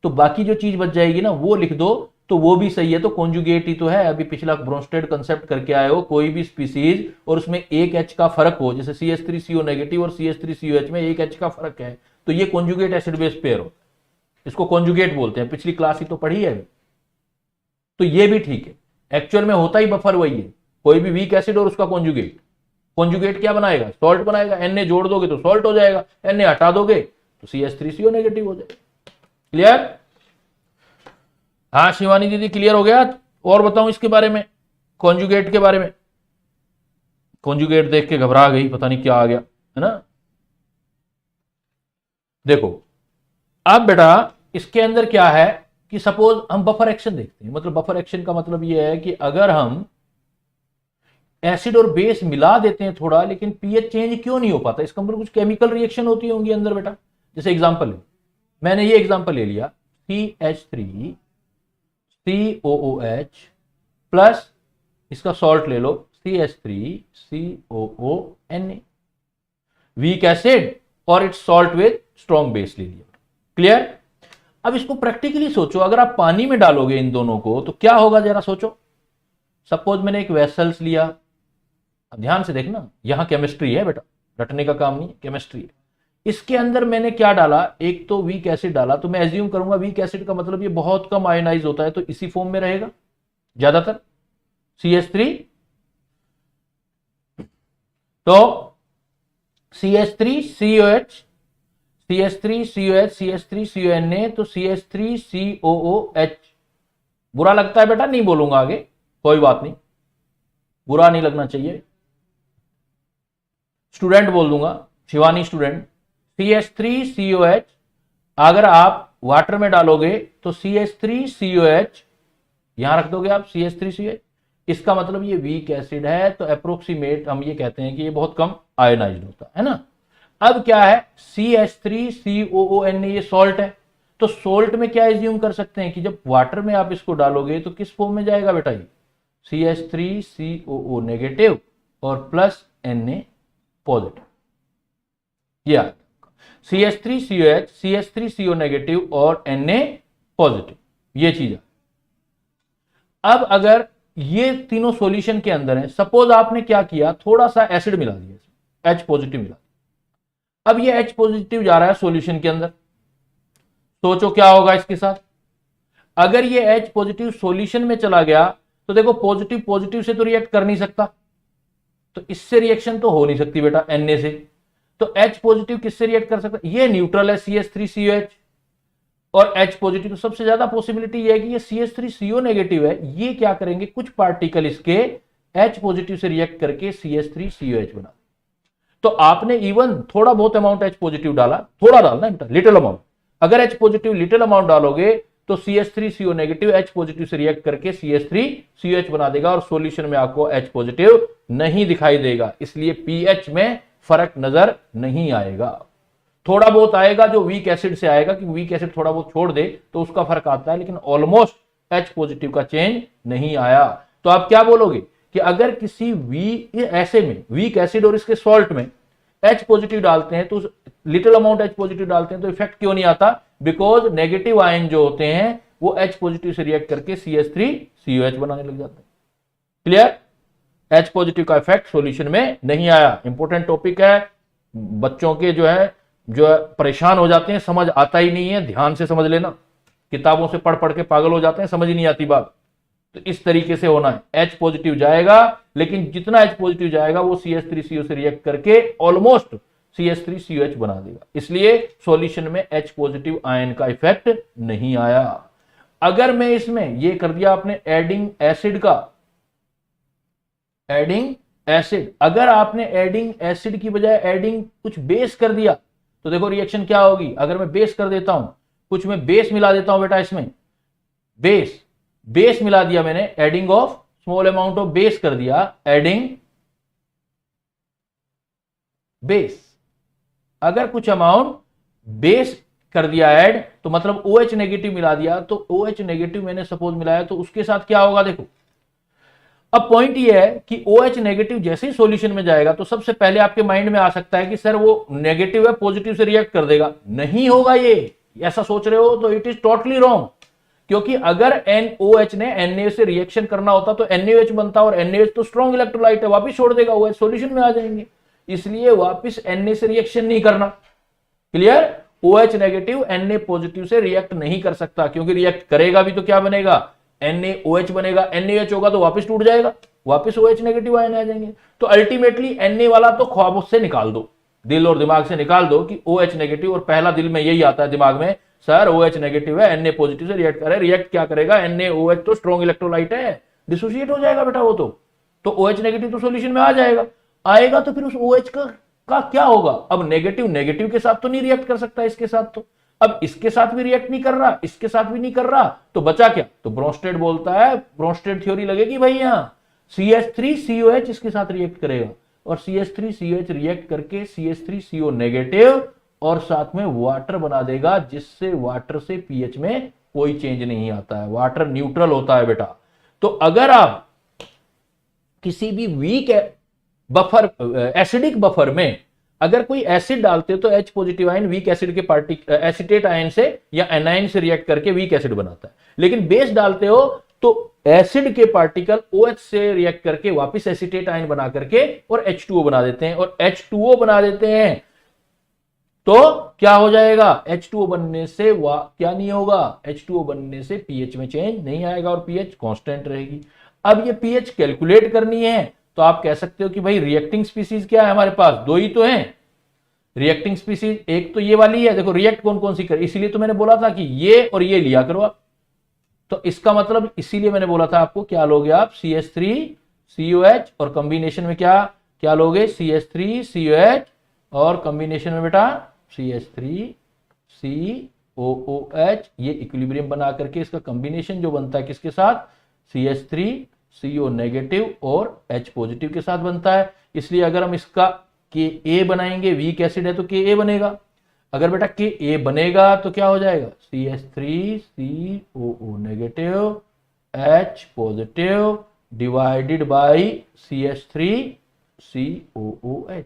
तो बाकी जो चीज बच जाएगी ना वो लिख दो तो वो भी सही है, तो कॉन्जुगेट ही तो है। अभी पिछला ब्रोंस्टेड कंसेप्ट करके आए हो, कोई भी स्पीसीज और उसमें एक H का फर्क हो, जैसे CH3CO नेगेटिव और CH3COH में एक H का फर्क है, तो ये कॉन्जुगेट एसिड बेस पेयर हो, इसको कॉन्जुगेट बोलते हैं, पिछली क्लास ही तो पढ़ी है। तो ये भी ठीक है, एक्चुअल में होता ही बफर वही है, कोई भी वीक एसिड और उसका कॉन्जुगेट। कॉन्जुगेट क्या बनाएगा, सॉल्ट बनाएगा, Na जोड़ दोगे तो सॉल्ट हो जाएगा, Na हटा दोगे तो CH3CO नेगेटिव हो जाएगा। क्लियर? हाँ शिवानी दीदी क्लियर हो गया? और बताऊं इसके बारे में, कॉन्जुगेट के बारे में। कॉन्जुगेट देख के घबरा गई, पता नहीं क्या आ गया, है ना। देखो अब बेटा इसके अंदर क्या है कि सपोज हम बफर एक्शन देखते हैं, मतलब बफर एक्शन का मतलब यह है कि अगर हम एसिड और बेस मिला देते हैं थोड़ा, लेकिन पीएच चेंज क्यों नहीं हो पाता, इसका मतलब कुछ केमिकल रिएक्शन होती होंगी अंदर बेटा। जैसे एग्जांपल मैंने ये एग्जांपल ले लिया, CH3COOH प्लस इसका सॉल्ट ले लो CH3COONA, वीक एसिड और it's salt with strong base ले लिया। क्लियर? अब इसको प्रैक्टिकली सोचो, अगर आप पानी में डालोगे इन दोनों को तो क्या होगा जरा सोचो। सपोज मैंने एक वेसल्स लिया, अब ध्यान से देखना, यहां केमिस्ट्री है बेटा, रटने का काम नहीं, केमिस्ट्री है। इसके अंदर मैंने क्या डाला, एक तो वीक एसिड डाला, तो मैं एज्यूम करूंगा वीक एसिड का मतलब ये बहुत कम आयोनाइज होता है, तो इसी फॉर्म में रहेगा ज्यादातर CH3। तो CH3COH, CH3COH, CH3CONA, तो CH3COOH। बुरा लगता है बेटा, नहीं बोलूंगा आगे, कोई बात नहीं, बुरा नहीं लगना चाहिए, स्टूडेंट बोल दूंगा, शिवानी स्टूडेंट। CH3COH अगर आप वाटर में डालोगे तो CH3COH यहां रख दोगे आप, CH3COH, इसका मतलब ये वीक एसिड है, तो अप्रोक्सीमेट हम ये कहते हैं कि ये बहुत कम आयोनाइज्ड होता है ना। अब क्या है, CH3COONA ये सॉल्ट है, तो सॉल्ट में क्या एज्यूम कर सकते हैं कि जब वाटर में आप इसको डालोगे तो किस फॉर्म में जाएगा बेटा, ये CH3COO नेगेटिव और प्लस Na पॉजिटिव, ये CH3COH, CH3CO नेगेटिव और Na पॉजिटिव, ये चीज है। अब अगर ये तीनों सॉल्यूशन के अंदर है, सपोज आपने क्या किया, थोड़ा सा एसिड मिला दिया, H पॉजिटिव मिला, अब ये H पॉजिटिव जा रहा है सॉल्यूशन के अंदर, सोचो क्या होगा इसके साथ। अगर ये H पॉजिटिव सॉल्यूशन में चला गया तो देखो पॉजिटिव पॉजिटिव से तो रिएक्ट कर नहीं सकता, तो इससे रिएक्शन तो हो नहीं सकती बेटा Na से, तो H पॉजिटिव किससे रिएक्ट कर सकता है, ये न्यूट्रल है CH3COH, और H पॉजिटिव, तो सबसे ज्यादा पॉसिबिलिटी ये है कि ये CH3CO नेगेटिव है, ये क्या करेंगे, कुछ पार्टिकल इसके H पॉजिटिव से रिएक्ट करके CH3COH बना। तो आपने इवन थोड़ा बहुत अमाउंट H पॉजिटिव डाला, थोड़ा डालना बेटा, लिटिल अमाउंट, अगर H पॉजिटिव लिटिल अमाउंट डालोगे तो CH3CO नेगेटिव H पॉजिटिव से रिएक्ट करके CH3COH बना देगा, और सॉल्यूशन में आपको H पॉजिटिव नहीं दिखाई देगा, इसलिए pH में फर्क नजर नहीं आएगा। थोड़ा बहुत आएगा जो वीक एसिड से आएगा, कि वीक एसिड थोड़ा बहुत छोड़ दे तो उसका फर्क आता है, लेकिन ऑलमोस्ट H पॉजिटिव का चेंज नहीं आया। तो आप क्या बोलोगे कि अगर किसी ऐसे में वीक एसिड और इसके सॉल्ट में H पॉजिटिव डालते हैं, तो लिटिल अमाउंट H पॉजिटिव डालते हैं, तो इफेक्ट क्यों नहीं आता, बिकॉज नेगेटिव आयन जो होते हैं वो H पॉजिटिव से रिएक्ट करके CH3COH बनाने लग जाते हैं। क्लियर, H पॉजिटिव का इफेक्ट सॉल्यूशन में नहीं आया। इंपॉर्टेंट टॉपिक है, बच्चों के जो परेशान हो जाते हैं, समझ आता ही नहीं है, ध्यान से समझ लेना, किताबों से पढ़ पढ़ के पागल हो जाते हैं, समझ ही नहीं आती बात, तो इस तरीके से होना है। H पॉजिटिव जाएगा, लेकिन जितना H पॉजिटिव जाएगा वो CH3CO से रिएक्ट करके ऑलमोस्ट CH3COH बना देगा, इसलिए सॉल्यूशन में H पॉजिटिव आयन का इफेक्ट नहीं आया। अगर मैं इसमें ये कर दिया आपने एडिंग एसिड का, एडिंग एसिड, अगर आपने एडिंग एसिड की बजाय एडिंग कुछ बेस कर दिया तो देखो रिएक्शन क्या होगी। अगर मैं बेस कर देता हूं, कुछ मैं बेस मिला देता हूं बेटा, इसमें बेस मिला दिया मैंने, adding of small amount of base कर दिया, एडिंग बेस, अगर कुछ अमाउंट बेस कर दिया ऐड, तो मतलब OH नेगेटिव मिला दिया, तो OH नेगेटिव मैंने सपोज मिलाया, तो उसके साथ क्या होगा देखो। अब पॉइंट ये है कि OH नेगेटिव जैसे ही सॉल्यूशन में जाएगा तो सबसे पहले आपके माइंड में आ सकता है कि सर वो नेगेटिव है, पॉजिटिव से रिएक्ट कर देगा, नहीं होगा ये, ऐसा सोच रहे हो तो इट इज टोटली रॉन्ग, क्योंकि अगर NOH ने Na से रिएक्शन करना होता तो NaOH बनता, और NaOH तो स्ट्रॉन्ग इलेक्ट्रोलाइट है, वापिस छोड़ देगा, OH सॉल्यूशन में आ जाएंगे, इसलिए वापिस Na से रिएक्शन नहीं करना। Clear, OH negative Na positive से रिएक्ट नहीं कर सकता, क्योंकि रिएक्ट करेगा भी तो क्या बनेगा, NaOH बनेगा, NaOH होगा तो वापस टूट जाएगा, वापस OH नेगेटिव आयन आ जाएंगे। तो अल्टीमेटली Na वाला तो ख्वाब से निकाल दो, दिल और दिमाग से निकाल दो कि OH नेगेटिव, और पहला दिल में यही आता है दिमाग में, सर OH नेगेटिव है, Na पॉजिटिव से रिएक्ट करे, रिएक्ट क्या करेगा, NaOH तो स्ट्रॉन्ग इलेक्ट्रोलाइट है, डिसोसिएट हो जाएगा बेटा वो तो OH नेगेटिव तो सॉल्यूशन में आ जाएगा, आएगा तो फिर उस OH का क्या होगा। अब नेगेटिव नेगेटिव के साथ तो नहीं रिएक्ट कर सकता, इसके साथ तो, अब इसके साथ भी रिएक्ट नहीं कर रहा, इसके साथ भी नहीं कर रहा, तो बचा क्या, तो ब्रोंस्टेड बोलता है, ब्रोंस्टेड थ्योरी लगेगी भाई, यहां CH3COH इसके साथ रिएक्ट करेगा, और CH3COH रिएक्ट करके CH3CO नेगेटिव और साथ में वाटर बना देगा, जिससे वाटर से pH में कोई चेंज नहीं आता है, वाटर न्यूट्रल होता है बेटा। तो अगर आप किसी भी वीक बफर, एसिडिक बफर में अगर कोई एसिड डालते हो तो H positive ion weak acid के एसिटेट आयन से या एनायन से रिएक्ट करके वीक एसिड बनाता है, लेकिन बेस डालते हो तो एसिड के पार्टिकल OH से रिएक्ट करके वापस एसिटेट आयन बना करके और H2O बना देते हैं, और H2O बना देते हैं तो क्या हो जाएगा, H2O बनने से क्या नहीं होगा, H2O बनने से pH में चेंज नहीं आएगा और pH कांस्टेंट रहेगी। अब ये pH कैलकुलेट करनी है तो आप कह सकते हो कि भाई रिएक्टिंग स्पीसीज क्या है हमारे पास, दो ही तो हैं रिएक्टिंग स्पीसीज, एक तो ये वाली है, देखो रिएक्ट कौन कौन सी कर, इसीलिए तो मैंने बोला था कि ये और ये लिया करो आप। तो इसका मतलब इसीलिए मैंने बोला था आपको क्या लोगे आप, CH3COH और कॉम्बिनेशन में क्या क्या लोगे, CH3COH और कॉम्बिनेशन में बेटा CH3COOH। ये इक्विलिब्रियम बना करके इसका कॉम्बिनेशन जो बनता है किसके साथ, CH3CO नेगेटिव और H पॉजिटिव के साथ बनता है। इसलिए अगर हम इसका Ka बनाएंगे, वीक एसिड है तो Ka बनेगा, अगर बेटा Ka बनेगा तो क्या हो जाएगा, CH3COO negative H positive divided by CH3COOH।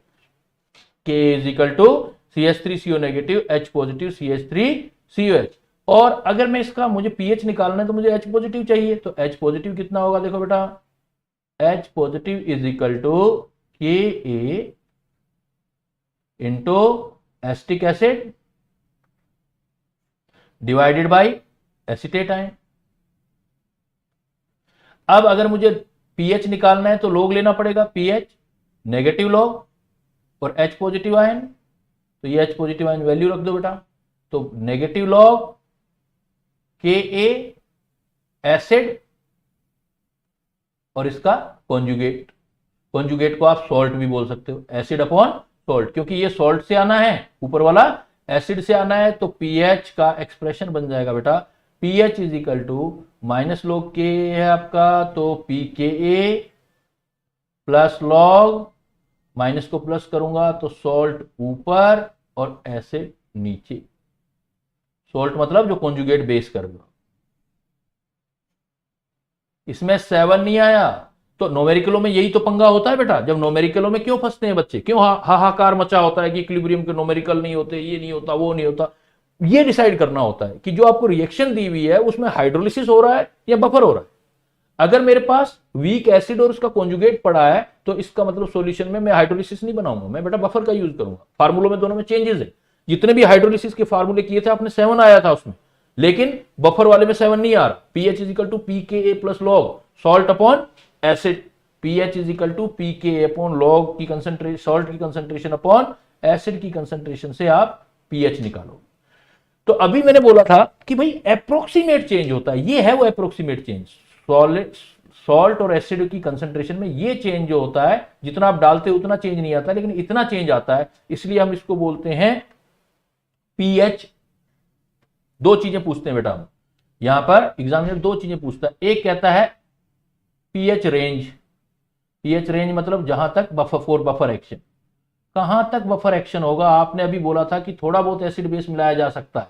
K is equal to CH3CO negative H positive CH3COH। और अगर मैं इसका मुझे pH निकालना है तो मुझे H पॉजिटिव चाहिए, तो H पॉजिटिव कितना होगा, देखो बेटा H positive is equal to Ka into acetic acid divided by acetate ion. अब अगर मुझे pH निकालना है तो लॉग लेना पड़ेगा, pH नेगेटिव लॉग और H पॉजिटिव आयन, तो ये H पॉजिटिव आयन वैल्यू रख दो बेटा, तो नेगेटिव लॉग Ka एसिड और इसका कॉन्जुगेट, कॉन्जुगेट को आप सॉल्ट भी बोल सकते हो, एसिड अपॉन सॉल्ट, क्योंकि ये सॉल्ट से आना है, ऊपर वाला एसिड से आना है, तो pH का एक्सप्रेशन बन जाएगा बेटा pH is equal to minus log K है आपका, तो pKa प्लस लॉग, माइनस को प्लस करूंगा तो सॉल्ट ऊपर और एसिड नीचे, सॉल्ट मतलब जो कॉन्जुगेट बेस कर दो। इसमें 7 नहीं आया, तो नोमेरिकलों में यही तो पंगा होता है बेटा, जब नोमेरिकलों में क्यों फंसते हैं बच्चे, क्यों हाहाकार मचा होता है कि इक्विलिब्रियम के नोमेरिकल नहीं होते, ये नहीं होता, वो नहीं होता। ये डिसाइड करना होता है कि जो आपको रिएक्शन दी हुई है उसमें हाइड्रोलिसिस हो रहा है या बफर हो रहा है। अगर मेरे पास वीक एसिड और उसका कॉन्जुगेट पड़ा है तो इसका मतलब सॉल्यूशन में मैं हाइड्रोलिसिस नहीं बनाऊंगा, मैं बेटा बफर का यूज करूंगा। फार्मूलों में दोनों में चेंजेस है, जितने भी हाइड्रोलिसिस के फार्मूले किए थे आपने 7 आया था उसमें, लेकिन बफर वाले में 7 नहीं आ रहा। pH is equal to pKa plus log salt upon acid, pH is equal to pKa upon log की कंसंट्रेशन, सॉल्ट की कंसंट्रेशन अपॉन एसिड की कंसंट्रेशन से आप pH निकालो। तो अभी मैंने बोला था कि भाई अप्रोक्सीमेट चेंज होता है, ये है वो अप्रोक्सीमेट चेंज, सॉल्ट और एसिड की कंसंट्रेशन में ये चेंज जो होता है, जितना आप डालते हो उतना चेंज नहीं आता, लेकिन इतना चेंज आता है, इसलिए हम इसको बोलते हैं pH। दो चीजें पूछते हैं बेटा हम यहां पर एग्जाम में, दो चीजें पूछता है, एक कहता है pH रेंज, pH रेंज मतलब जहां तक बफर एक्शन, कहां तक बफर एक्शन होगा। आपने अभी बोला था कि थोड़ा बहुत एसिड बेस मिलाया जा सकता है,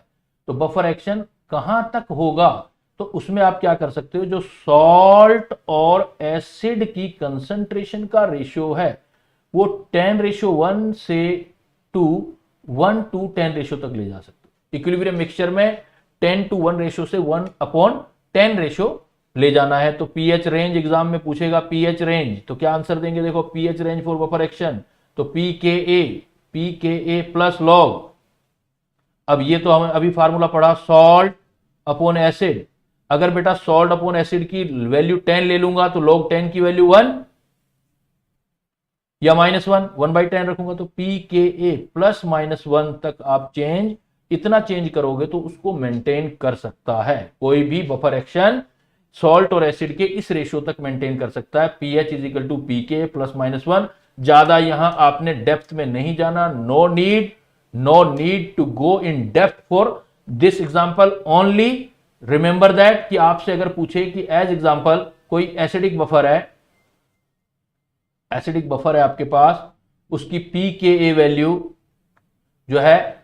तो बफर एक्शन कहां तक होगा, तो उसमें आप क्या कर सकते हो, जो सॉल्ट और एसिड की कंसंट्रेशन का रेशियो है वो 10:1 से 1 to 10 रेशियो तक ले जा सकते हो। इक्विलिब्रियम मिक्सचर में 10:1 रेशियो से 1/10 रेशियो ले जाना है। तो pH रेंज एग्जाम में पूछेगा, pH रेंज, तो क्या आंसर देंगे, देखो pH range for buffer action, तो pKa प्लस लॉग, अब ये तो हम अभी फार्मूला पढ़ा सॉल्ट अपॉन एसिड, अगर बेटा सॉल्ट अपॉन एसिड की वैल्यू 10 ले लूंगा तो log 10 की वैल्यू 1 या -1, 1/10 रखूंगा, तो pKa प्लस -1 तक आप चेंज, इतना चेंज करोगे तो उसको मेंटेन कर सकता है। कोई भी बफर एक्शन सॉल्ट और एसिड के इस रेशियो तक मेंटेन कर सकता है। pH is equal to pKa plus -1। ज्यादा यहां आपने डेप्थ में नहीं जाना, no need to go in depth for this example. Only remember that कि आपसे अगर पूछे कि एज एग्जाम्पल कोई एसिडिक बफर है, एसिडिक बफर है आपके पास, उसकी pKa वैल्यू जो है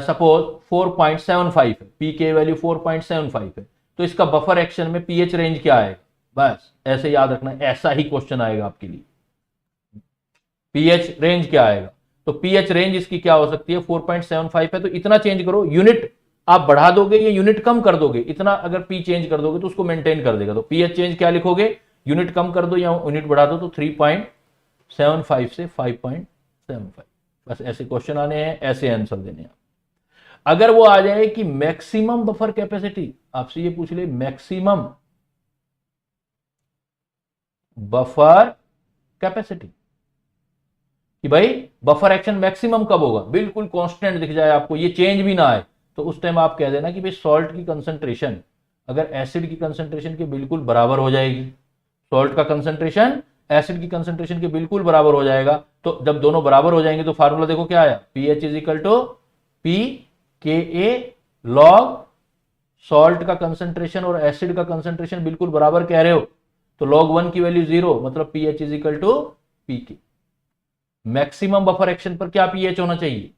सपोज 4.75 है, pKa वैल्यू 4.75 है, तो इसका बफर एक्शन में pH रेंज क्या है, बस ऐसे याद रखना, ऐसा ही क्वेश्चन आएगा आपके लिए, pH रेंज क्या आएगा, तो pH रेंज इसकी क्या हो सकती है, 4.75 है, तो इतना चेंज करो, यूनिट आप बढ़ा दोगे या यूनिट कम कर दोगे, इतना अगर P चेंज कर दोगे तो उसको मेंटेन कर देगा। तो pH चेंज क्या लिखोगे, यूनिट कम कर दो या यूनिट बढ़ा दो, तो 3.75 से 5.75। बस ऐसे क्वेश्चन आने हैं, ऐसे आंसर देने हैं। अगर वो आ जाए कि मैक्सिमम बफर कैपेसिटी, आपसे ये पूछ ले मैक्सिमम बफर कैपेसिटी, कि भाई बफर एक्शन मैक्सिमम कब होगा, बिल्कुल कांस्टेंट दिख जाए आपको, ये चेंज भी ना आए, तो उस टाइम आप कह देना कि भाई सॉल्ट की कंसंट्रेशन अगर एसिड की कंसंट्रेशन के बिल्कुल बराबर हो जाएगी, सॉल्ट का कंसंट्रेशन एसिड की कंसंट्रेशन के बिल्कुल बराबर हो जाएगा, तो जब दोनों बराबर हो जाएंगे तो फार्मूला देखो क्या आया, pH is equal to P K A log salt का कंसंट्रेशन और एसिड का कंसंट्रेशन बिल्कुल बराबर कह रहे हो, तो log 1 की वैल्यू 0, मतलब pH is equal to P K. Maximum buffer action पर क्या pH होना चाहिए,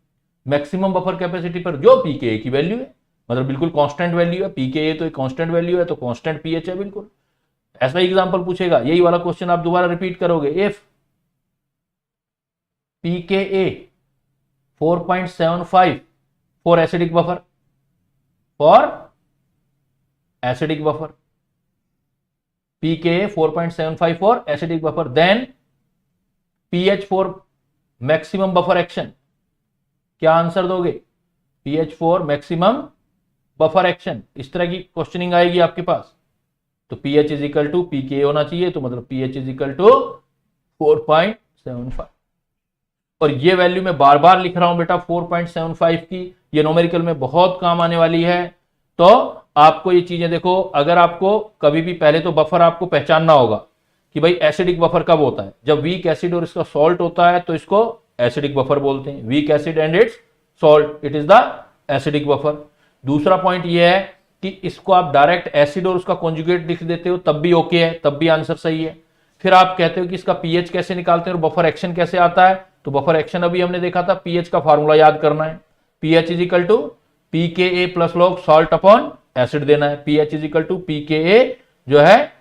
मैक्सिमम बफर कैपेसिटी पर जो pKa की वैल्यू है, मतलब बिल्कुल कांस्टेंट वैल्यू है, pKa तो एक कांस्टेंट वैल्यू है, तो कांस्टेंट pH है बिल्कुल। ऐसा एग्जांपल पूछेगा, यही वाला क्वेश्चन आप दोबारा रिपीट करोगे, if pKa 4.75 for acidic buffer, for acidic buffer pKa 4.75 for acidic buffer, then pH for maximum buffer action, क्या आंसर दोगे, pH for maximum buffer action, इस तरह की क्वेश्चनिंग आएगी आपके पास, तो pH is equal to pKa होना चाहिए, तो मतलब pH इज इक्वल टू 4.75, और ये वैल्यू मैं बार बार लिख रहा हूं बेटा 4.75 की, ये न्यूमेरिकल में बहुत काम आने वाली है। तो आपको ये चीजें देखो, अगर आपको कभी भी पहले तो बफर आपको पहचानना होगा कि भाई एसिडिक बफर कब होता है, जब वीक एसिड और इसका सॉल्ट होता है तो इसको एसिडिक बफर बोलते हैं, week acid and its salt, it is the acidic buffer. दूसरा पॉइंट ये है कि इसको आप डायरेक्ट एसिड और उसका कॉन्जुगेट लिख देते हो तब भी ओके है, तब भी आंसर सही है। फिर आप कहते हो कि इसका पीएच कैसे निकालते हैं और बफर एक्शन कैसे आता है, तो बफर एक्शन अभी हमने देखा था, पीएच का फार्मूला याद करना है, pH is equal to pKa plus log salt upon acid देना है, pH is equal to pKa जो है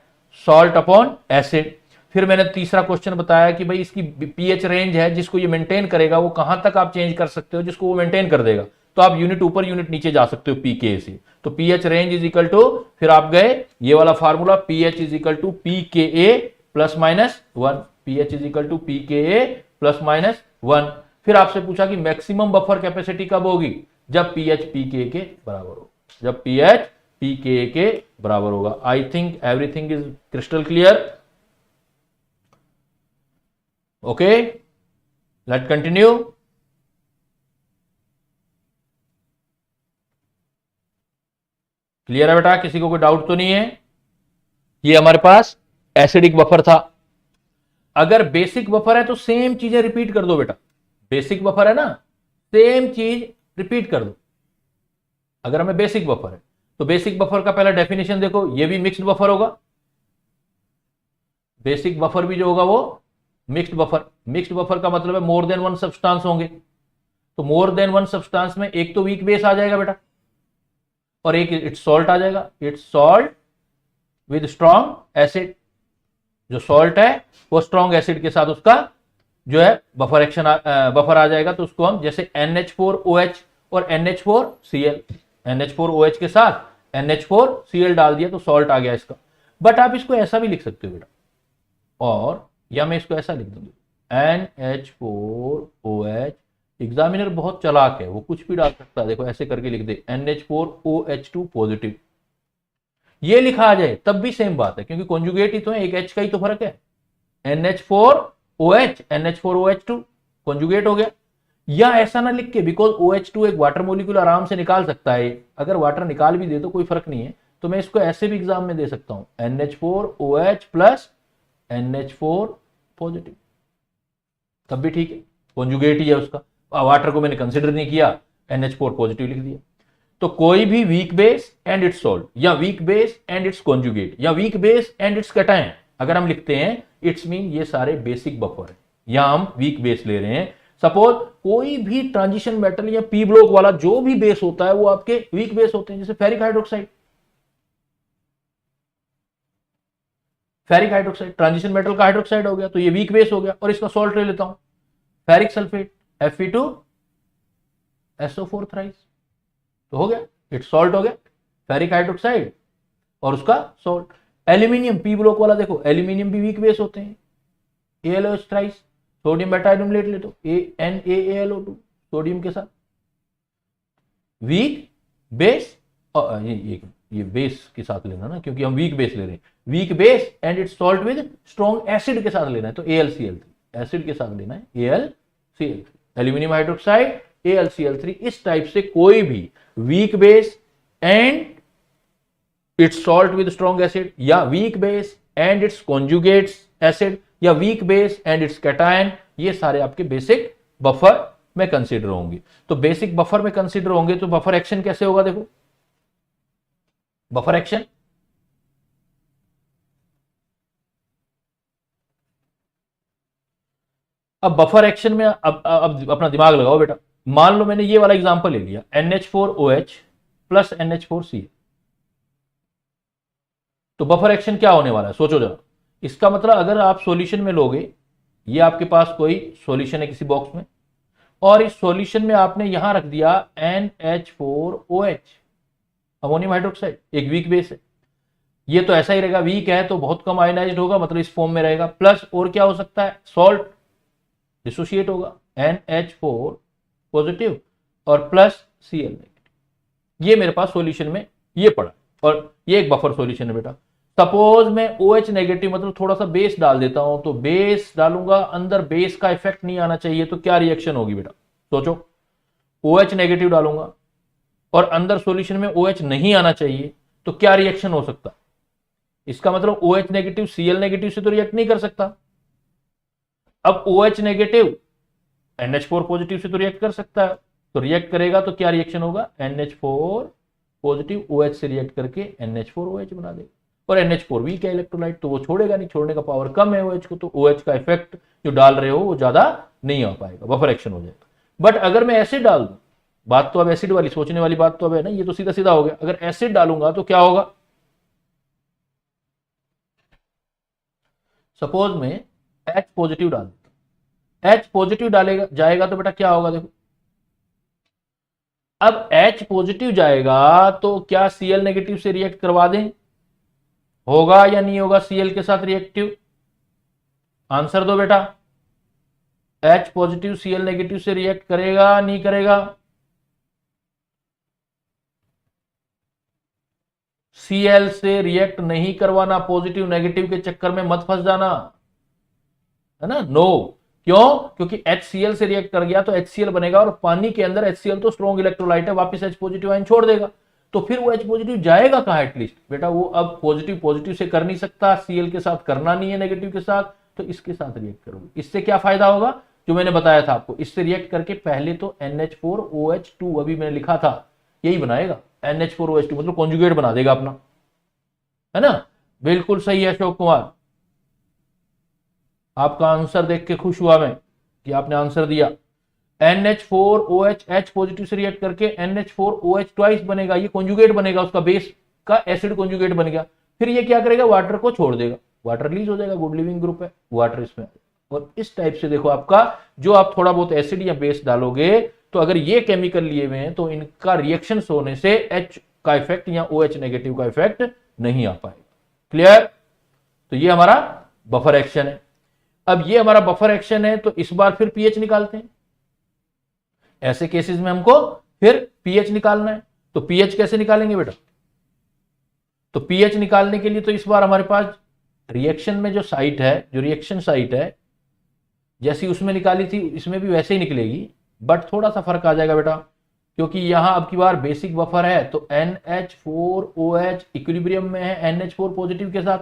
सॉल्ट अपॉन एसिड। फिर मैंने तीसरा क्वेश्चन बताया कि भाई इसकी pH रेंज है, जिसको ये मेंटेन करेगा वो कहां तक आप चेंज कर सकते हो, जिसको वो मेंटेन कर देगा, तो आप यूनिट ऊपर यूनिट नीचे जा सकते हो pKa से, तो pH range is equal to, फिर आप गए ये वाला formula pH is equal to pKa plus minus 1, pH is equal to pKa plus minus 1। फिर आपसे पूछा कि मैक्सिमम बफर कैपेसिटी कब होगी, जब pH pKa के बराबर हो, जब pH pKa के बराबर होगा। I think everything is crystal clear, okay, let continue. Clear है बेटा, किसी को कोई डाउट तो नहीं है। ये हमारे पास एसिडिक बफर था। अगर बेसिक बफर है तो सेम चीजें रिपीट कर दो बेटा, बेसिक बफर है ना, सेम चीज रिपीट कर दो। अगर हमें बेसिक बफर है तो बेसिक बफर का पहला डेफिनेशन देखो, ये भी मिक्स्ड बफर होगा, बेसिक बफर भी जो होगा वो मिक्स्ड बफर। मिक्स्ड बफर का मतलब है मोर देन वन सब्सटेंस होंगे, तो मोर देन वन सब्सटेंस में एक तो वीक बेस आ जाएगा बेटा और एक इट्स सॉल्ट आ जाएगा, it's salt with strong acid, जो सॉल्ट है वो स्ट्रॉन्ग एसिड के साथ उसका जो है बफर एक्शन बफर आ जाएगा, तो उसको हम जैसे NH4OH और NH4Cl, NH4OH के साथ NH4Cl डाल दिया तो सॉल्ट आ गया इसका। बट आप इसको ऐसा भी लिख सकते हो बेटा, और या मैं इसको ऐसा लिख दूंगा NH4OH, एग्जामिनर बहुत चालाक है, वो कुछ भी डाल सकता है, देखो ऐसे करके लिख दे NH4OH2 पॉजिटिव, ये लिखा आ जाए तब भी सेम बात है, क्योंकि कॉन्जुगेट ही तो है, एक H का ही तो फर्क है, NH4OH NH4OH2 कॉन्जुगेट हो गया। या ऐसा ना लिख के, बिकॉज OH2 एक वाटर मॉलिक्यूल आराम से निकाल सकता है, अगर वाटर निकाल भी दे तो कोई फर्क नहीं है, तो मैं इसको ऐसे भी एग्जाम में दे सकता हूं NH4OH प्लस NH4 पॉजिटिव, तब भी ठीक है, कॉन्जुगेट ही है उसका, वाटर को मैंने कंसिडर नहीं किया, NH4 पॉजिटिव लिख दिया। तो कोई भी weak base and its salt, या weak base and its conjugate, या weak base and its cation, अगर हम लिखते हैं इट्स मीन ये सारे बेसिक बफर है, या हम वीक बेस ले रहे हैं। सपोज कोई भी ट्रांजिशन मेटल या पी ब्लॉक वाला जो भी बेस होता है वो आपके वीक बेस होते हैं, जैसे ferric hydroxide, ferric hydroxide transition metal का हाइड्रोक्साइड हो गया, तो ये वीक बेस हो गया, और इसका सॉल्ट ले लेता हूं फेरिक सल्फेट Fe2SO4 थ्राइस, तो हो गया, इट्स सॉल्ट हो गया, फेरिक हाइड्रोक्साइड और उसका सॉल्ट। एल्यूमिनियम पी ब्लॉक वाला देखो, एल्यूमिनियम भी वीक बेस होते हैं AlOH थ्राइस, सोडियम बेटा आयोडीन लेट ले तो NaAlO2 सोडियम के साथ, वीक बेस, और ये बेस के साथ लेना ना, क्योंकि हम वीक बेस ले रहे हैं, week base and its salt with strong acid के साथ लेना है, तो AlCl3 एसिड के साथ लेना है, AlCl3, एल्यूमिनियम हाइड्रोक्साइड AlCl3। इस टाइप से कोई भी weak base and its salt with strong acid, या weak base and its conjugates acid, या weak base and its cation, ये सारे आपके बेसिक बफर में कंसीडर होंगे। तो बेसिक बफर में कंसीडर होंगे तो बफर एक्शन कैसे होगा, देखो बफर एक्शन, अब बफर एक्शन में अब अपना दिमाग लगाओ बेटा। मान लो मैंने ये वाला एग्जांपल ले लिया, NH4OH प्लस NH4Cl, तो बफर एक्शन क्या होने वाला है सोचो जरा। इसका मतलब अगर आप सॉल्यूशन में लोगे, ये आपके पास कोई सॉल्यूशन है किसी बॉक्स में, और इस सॉल्यूशन में आपने यहां रख दिया NH4OH, अमोनियम हाइड्रोक्साइड, एक वीक बेस है, ये तो ऐसा ही रहेगा, वीक है तो बहुत कम आयनाइज्ड होगा, मतलब इस फॉर्म में रहेगा, प्लस और क्या हो सकता है, सॉल्ट डिसोशिएट होगा, NH4 पॉजिटिव और प्लस Cl नेगेटिव। ये मेरे पास सॉल्यूशन में ये पड़ा, और ये एक बफर सॉल्यूशन है बेटा। सपोज मैं OH नेगेटिव मतलब थोड़ा सा बेस डाल देता हूं, तो बेस डालूंगा, अंदर बेस का इफेक्ट नहीं आना चाहिए, तो क्या रिएक्शन होगी बेटा सोचो। OH नेगेटिव डालूंगा और अंदर सॉल्यूशन में OH नहीं आना चाहिए, तो क्या रिएक्शन हो सकता है, इसका मतलब OH नेगेटिव Cl नेगेटिव से तो रिएक्ट नहीं कर सकता। अब OH नेगेटिव NH4 पॉजिटिव से तो रिएक्ट कर सकता है, तो रिएक्ट करेगा तो क्या रिएक्शन होगा, NH4 पॉजिटिव OH से रिएक्ट करके NH4OH बना देगा, और NH4 वीक है इलेक्ट्रोलाइट, तो वो छोड़ेगा नहीं, छोड़ने का पावर कम है OH को, तो OH का इफेक्ट जो डाल रहे हो वो ज्यादा नहीं आ पाएगा, बफर एक्शन हो जाएगा। बट अगर मैं एसिड डाल दूं, बात तो अब एसिड वाली, सोचने वाली बात तो अब है ना, ये तो सीधा सीधा हो गया। अगर एसिड डालूंगा तो क्या होगा, सपोज में H पॉजिटिव डाल देता हूं, H पॉजिटिव डालेगा जाएगा तो बेटा क्या होगा, देखो अब H पॉजिटिव जाएगा तो क्या Cl नेगेटिव से रिएक्ट करवा दें, होगा या नहीं होगा Cl के साथ रिएक्टिव, आंसर दो बेटा। H पॉजिटिव Cl नेगेटिव से रिएक्ट करेगा नहीं करेगा, Cl से रिएक्ट नहीं करवाना, पॉजिटिव नेगेटिव के चक्कर में मत फंस जाना, है ना, नो। क्यों, क्योंकि HCl से रिएक्ट कर गया तो HCl बनेगा, और पानी के अंदर HCl तो स्ट्रॉन्ग इलेक्ट्रोलाइट है, वापस H पॉजिटिव आयन छोड़ देगा, तो फिर वो H पॉजिटिव जाएगा कहां, एटलीस्ट बेटा वो अब पॉजिटिव पॉजिटिव से कर नहीं सकता, Cl के साथ करना नहीं है नेगेटिव के साथ, तो इसके साथ रिएक्ट करोगे। इससे क्या फायदा होगा, जो मैंने बताया था आपको, इससे रिएक्ट करके पहले तो NH4OH2 अभी मैंने लिखा था यही बनाएगा, NH4OH2 मतलब कॉन्जुगेट बना देगा अपना, है ना, बिल्कुल सही है अशोक कुमार। आपका आंसर देख के खुश हुआ मैं कि आपने आंसर दिया। NH4OH H पॉजिटिव से रिएक्ट करके NH4OH ट्वाइस बनेगा, ये कॉन्जुगेट बनेगा, उसका बेस का एसिड कॉन्जुगेट बन गया, फिर ये क्या करेगा, वाटर को छोड़ देगा, वाटर रिलीज हो जाएगा, गुड लिविंग ग्रुप है वाटर इसमें। और इस टाइप से देखो आपका जो आप थोड़ा बहुत एसिड या बेस डालोगे, तो अगर ये केमिकल लिए हुए हैं तो इनका रिएक्शन होने से H का इफेक्ट या OH नेगेटिव का इफेक्ट नहीं आ पाएगा। क्लियर, तो ये हमारा बफर एक्शन है। अब ये हमारा बफर एक्शन है, तो इस बार फिर पीएच निकालते हैं। ऐसे केसेस में हमको फिर पीएच निकालना है, तो पीएच कैसे निकालेंगे बेटा, तो पीएच निकालने के लिए तो इस बार हमारे पास रिएक्शन में जो साइट है, जो रिएक्शन साइट है, जैसी उसमें निकाली थी इसमें भी वैसे ही निकलेगी, बट थोड़ा सा फर्क आ जाएगा बेटा, क्योंकि यहां अब की बार बेसिक बफर है, तो NH4OH इक्विलिब्रियम में है NH4 पॉजिटिव के साथ,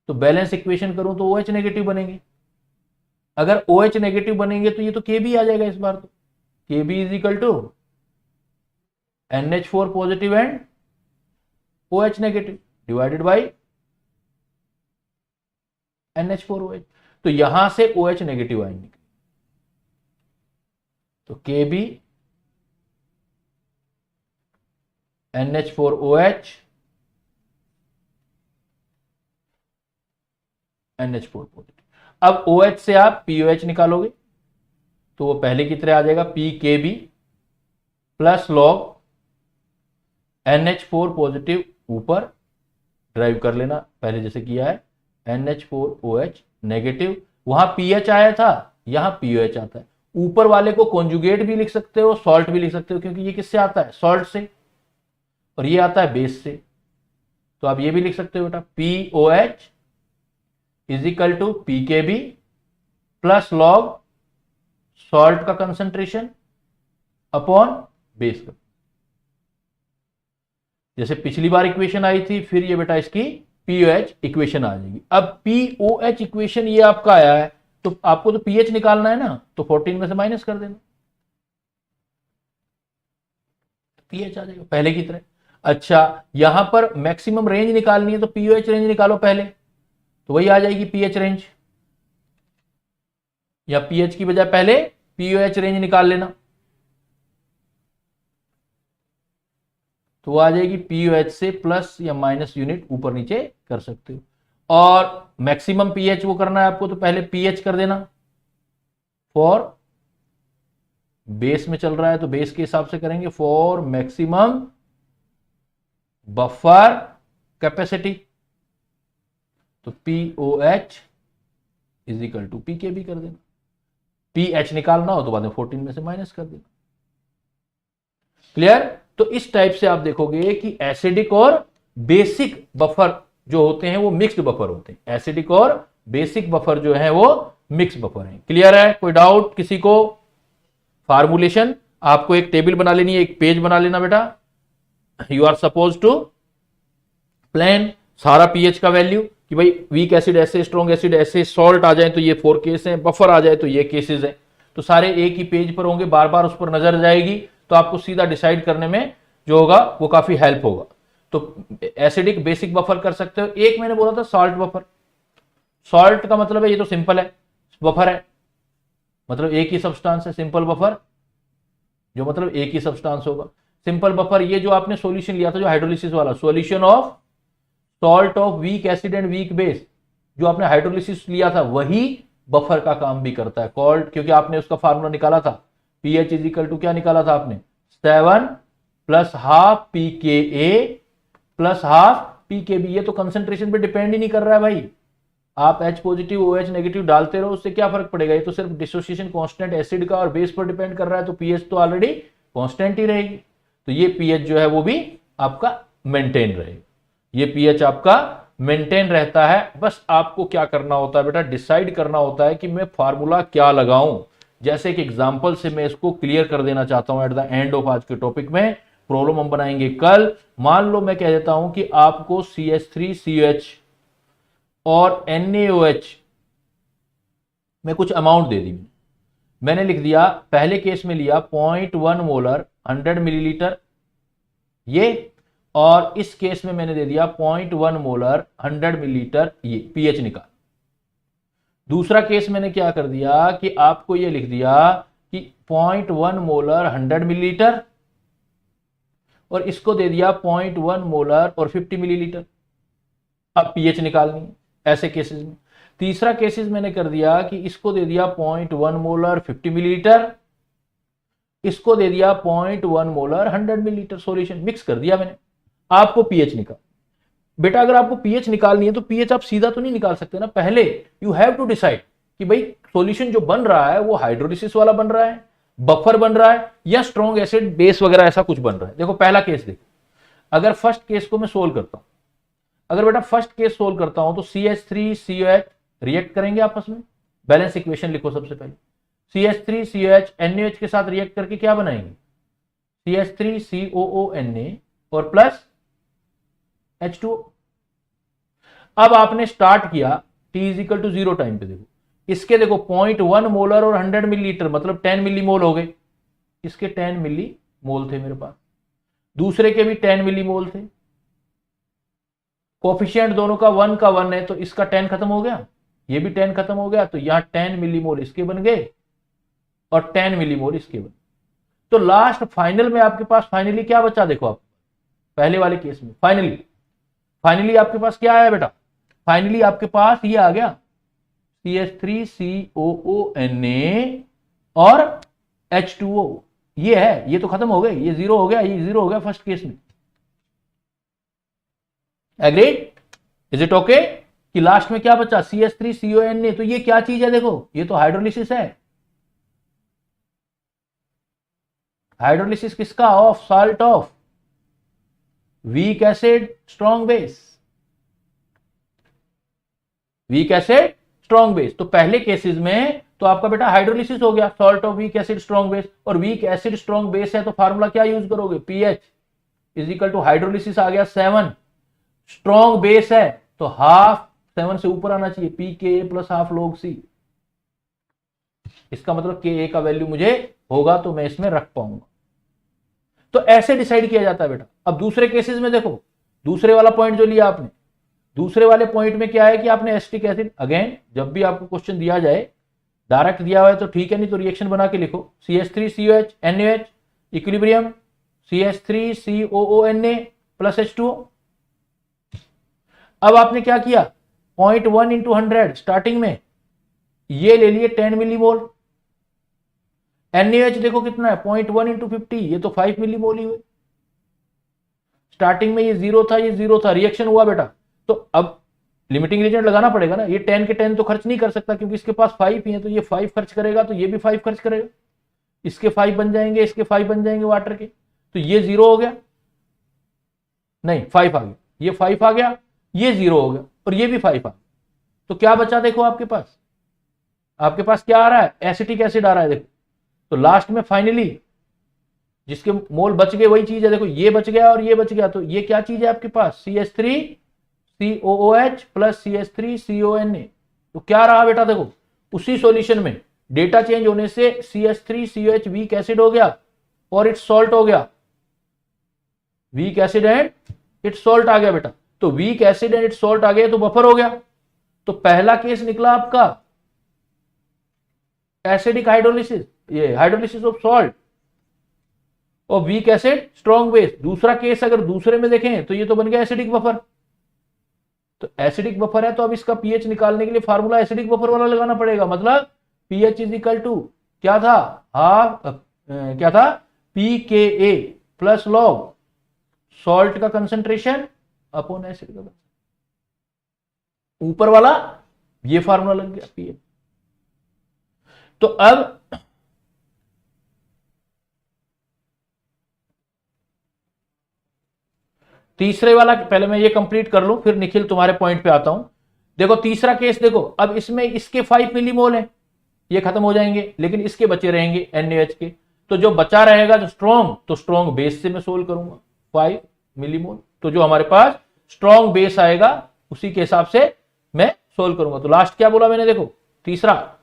तो बैलेंस इक्वेशन करूं तो OH नेगेटिव बनेंगे। अगर OH नेगेटिव बनेंगे तो ये तो KB आ जाएगा इस बार, तो KB is equal to NH4 positive and OH negative divided by NH4OH, तो यहां से OH नेगेटिव आएंगे, तो KB NH4OH NH4 पॉजिटिव। अब OH से आप POH निकालोगे तो वो पहले की तरह आ जाएगा, PKB plus log NH4 positive ऊपर ड्राइव कर लेना, पहले जैसे किया है, NH4OH नेगेटिव, वहां पीएच आया था, यहां पीओएच आता है। ऊपर वाले को कॉन्जुगेट भी लिख सकते हो, सॉल्ट भी लिख सकते हो, क्योंकि ये किससे आता है, सॉल्ट से, और ये आता है बेस से। तो आप ये भी लिख सकते हो बेटा, pOH is equal to pKb plus log salt का कंसंट्रेशन अपॉन बेस का। जैसे पिछली बार इक्वेशन आई थी, फिर ये बेटा इसकी पीओएच इक्वेशन आ जाएगी। अब पीओएच इक्वेशन ये आपका आया है, तो आपको तो पीएच निकालना है ना, तो 14 में से माइनस कर देना, पीएच आ जाएगा पहले की तरह। अच्छा, यहां पर मैक्सिमम रेंज निकालनी है, तो पीओएच रेंज निकालो पहले, तो वही आ जाएगी पीएच रेंज, या पीएच की बजाय पहले पीओएच रेंज निकाल लेना, तो वो आ जाएगी पीओएच से प्लस या माइनस यूनिट ऊपर नीचे कर सकते हो। और मैक्सिमम पीएच वो करना है आपको, तो पहले पीएच कर देना, फॉर बेस में चल रहा है तो बेस के हिसाब से करेंगे, फॉर मैक्सिमम बफर कैपेसिटी, तो pOH is equal to pKb कर देना। पीएच निकालना हो तो बाद में 14 में से माइनस कर देना। क्लियर? तो इस टाइप से आप देखोगे कि एसिडिक और बेसिक बफर जो होते हैं वो मिक्स्ड बफर होते हैं। एसिडिक और बेसिक बफर जो है वो मिक्स बफर है। क्लियर है? कोई डाउट किसी को? फार्मूलेशन आपको एक टेबल बना लेनी है, एक पेज बना लेना बेटा। You are suppose to plan सारा पीएच का वैल्यू कि भाई वीक एसिड ऐसे, स्ट्रॉन्ग एसिड ऐसे, सॉल्ट आ जाए तो ये 4 केस हैं, बफर आ जाए तो ये केसेस हैं। तो सारे एक ही पेज पर होंगे, बार बार उस पर नजर जाएगी, तो आपको सीधा डिसाइड करने में जो होगा वो काफी हेल्प होगा। तो एसिडिक बेसिक बफर कर सकते हो। एक मैंने बोला था सॉल्ट बफर। सॉल्ट का मतलब है ये तो सिंपल है, बफर है मतलब एक ही सब्सटेंस है। सिंपल बफर जो मतलब एक ही सब्सटेंस होगा। सिंपल बफर ये जो आपने सॉल्यूशन लिया था, जो हाइड्रोलिसिस वाला solution of salt of weak acid and weak base, जो आपने हाइड्रोलिसिस लिया था वही बफर का काम भी करता है, कॉल्ड, क्योंकि आपने उसका फार्मूला निकाला था, पीएच इज इक्वल टू क्या निकाला था आपने, 7 प्लस हाफ पी के ए प्लस हाफ पी के बी। ये तो कंसेंट्रेशन पे डिपेंड ही नहीं कर रहा है भाई। आप H पॉजिटिव OH नेगेटिव डालते रहो, उससे क्या फर्क पड़ेगा। ये तो सिर्फ डिसोसिएशन कांस्टेंट एसिड का और बेस पर डिपेंड कर रहा है, तो पीएच तो ऑलरेडी कांस्टेंट ही रहेगी। तो ये पीएच जो है वो भी आपका मेंटेन रहेगा। ये पीएच आपका मेंटेन रहता है। बस आपको क्या करना होता है बेटा, डिसाइड करना होता है कि मैं फार्मूला क्या लगाऊं। जैसे एक एग्जांपल से मैं इसको क्लियर कर देना चाहता हूं एट द एंड ऑफ आज के टॉपिक में। प्रॉब्लम हम बनाएंगे कल। मान लो मैं कह देता हूं कि आपको CH3COH और NaOH में कुछ अमाउंट दे दी। मैंने लिख दिया, पहले केस में लिया 0.1 मोलर 100 मिलीलीटर ये, और इस केस में मैंने दे दिया 0.1 मोलर 100 मिलीलीटर ये। पीएच निकाल। दूसरा केस मैंने क्या कर दिया कि आपको ये लिख दिया कि 0.1 मोलर 100 मिलीलीटर, और इसको दे दिया 0.1 मोलर और 50 मिलीलीटर। अब पीएच निकालनी है ऐसे केसेस में। तीसरा केसेस मैंने कर दिया कि इसको दे दिया 0.1 मोलर 50 मिलीलीटर, इसको दे दिया 0.1 मोलर 100 मिलीलीटर। सॉल्यूशन मिक्स कर दिया मैंने। आपको पीएच निकाल। बेटा अगर आपको पीएच निकालनी है तो पीएच आप सीधा तो नहीं निकाल सकते ना, पहले यू हैव टू डिसाइड कि भाई सॉल्यूशन जो बन रहा है वो हाइड्रोलिसिस वाला बन रहा है, बफर बन रहा है, या स्ट्रॉन्ग एसिड बेस वगैरह ऐसा कुछ बन रहा है। देखो पहला केस देखो, अगर फर्स्ट केस को मैं सोल्व करता हूं, अगर बेटा फर्स्ट केस सोल्व करता हूं तो CH3COH रिएक्ट करेंगे आपस में। बैलेंस इक्वेशन लिखो सबसे पहले। CH3COH NaOH के साथ रिएक्ट करके क्या बनाएंगे, CH3COONa और प्लस H2O। अब आपने स्टार्ट किया T is equal to 0 time पे। देखो इसके देखो 0.1 मोलर और 100 मिलीलीटर मतलब 10 मिली मोल हो गए। इसके 10 मिली मोल थे मेरे पास, दूसरे के भी 10 मिली मोल थे। कोफिशिएंट दोनों का 1 का 1 है, तो इसका 10 खत्म हो गया, ये भी 10 खत्म हो गया, तो यहां 10 मिली मोल इसके बन गए और 10 मिली मोल इसके बन। तो लास्ट फाइनल में आपके पास फाइनली क्या बचा, देखो आप पहले वाले केस में फाइनली आपके पास क्या आया बेटा, फाइनली आपके पास ये आ गया CH3COONa और H2O। ये है, ये तो खत्म हो गए, ये 0 हो गया, ये 0 हो गया फर्स्ट केस में। एग्रीड? Is it okay? कि लास्ट में क्या बचा, CH3CONa। तो ये क्या चीज है, देखो ये तो हाइड्रोलिसिस है, हाइड्रोलिसिस किसका? Of salt of weak acid strong base, weak acid strong base. तो पहले केसेस में तो आपका बेटा हाइड्रोलिसिस हो गया, salt of weak acid strong base, और वीक एसिड स्ट्रॉन्ग बेस है तो फार्मूला क्या यूज करोगे? PH is equal to hydrolysis आ गया 7, स्ट्रॉन्ग बेस है तो हाफ 7 से ऊपर आना चाहिए, पी के ए प्लस हाफ लॉग सी। इसका मतलब के ए का वैल्यू मुझे होगा तो मैं इसमें रख पाऊंगा। तो ऐसे डिसाइड किया जाता है बेटा। अब दूसरे केसेस में देखो, दूसरे वाला पॉइंट जो लिया आपने, दूसरे वाले पॉइंट में क्या है कि आपने एसिटिक एसिड, अगेन जब भी आपको क्वेश्चन दिया जाए डायरेक्ट दिया हुआ है तो ठीक है, नहीं तो रिएक्शन बना के लिखो। CH3COH NaOH equilibrium CH3COONa plus H2O। अब आपने क्या किया, 0.1 इंटू 100 स्टार्टिंग में ये ले लिए 10 मिलीमोल। NaOH देखो कितना है, 0.1 इंटू 50, ये तो 5 मिलीमोल ही हुए। स्टार्टिंग में ये 0 था, ये 0 था, रिएक्शन हुआ बेटा, तो अब लिमिटिंग रीजन लगाना पड़ेगा ना। ये 10 के 10 तो खर्च नहीं कर सकता क्योंकि इसके पास 5 ही है, तो ये 5 खर्च करेगा तो ये भी 5 खर्च करेगा, इसके 5 बन जाएंगे, इसके 5 बन जाएंगे वाटर के, तो ये 0 हो गया, नहीं 5 आ गया, ये 5 आ गया, ये 0 हो गया और ये भी 5 आ गया। तो क्या बचा देखो आपके पास, आपके पास क्या आ रहा है, एसिटिक एसिड आ रहा है देखो। तो लास्ट में फाइनली जिसके मोल बच गए वही चीज है, देखो ये बच गया और ये बच गया, तो ये क्या चीज है आपके पास, CH3COOH प्लस CH3CONa। तो क्या रहा बेटा देखो, उसी सॉल्यूशन में डेटा चेंज होने से CH3COH वीक एसिड हो गया और इट्स सॉल्ट हो गया, weak acid and its salt आ गया बेटा। तो weak acid and its salt आ गया तो बफर हो गया। तो पहला केस निकला आपका एसिडिक हाइड्रोलिसिस, ये हाइड्रोलिसिस ऑफ सॉल्ट और वीक एसिड स्ट्रॉन्ग बेस। दूसरा केस अगर दूसरे में देखें तो ये तो बन गया एसिडिक बफर। तो एसिडिक बफर है तो अब इसका पीएच निकालने के लिए फार्मूला एसिडिक बफर वाला लगाना पड़ेगा, मतलब पीएच इज इक्वल टू क्या था, हाफ क्या था, पी के ए प्लस लॉग सॉल्ट का कंसेंट्रेशन अपॉन एसिड का, ऊपर वाला ये फार्मूला लग गया पीएच। तो अब तीसरे वाला, पहले मैं ये कंप्लीट कर लूं फिर निखिल तुम्हारे पॉइंट पे आता हूं। देखो तीसरा केस देखो, अब इसमें इसके 5 मिलीमोल है, ये खत्म हो जाएंगे लेकिन इसके बचे रहेंगे NaOH के। तो जो बचा रहेगा जो स्ट्रॉन्ग, तो स्ट्रॉन्ग बेस से मैं सोल्व करूंगा 5 मिलीमोल। तो जो हमारे पास स्ट्रॉन्ग बेस आएगा उसी के हिसाब से मैं सोल्व करूंगा। तो लास्ट क्या बोला मैंने देखो, तीसरा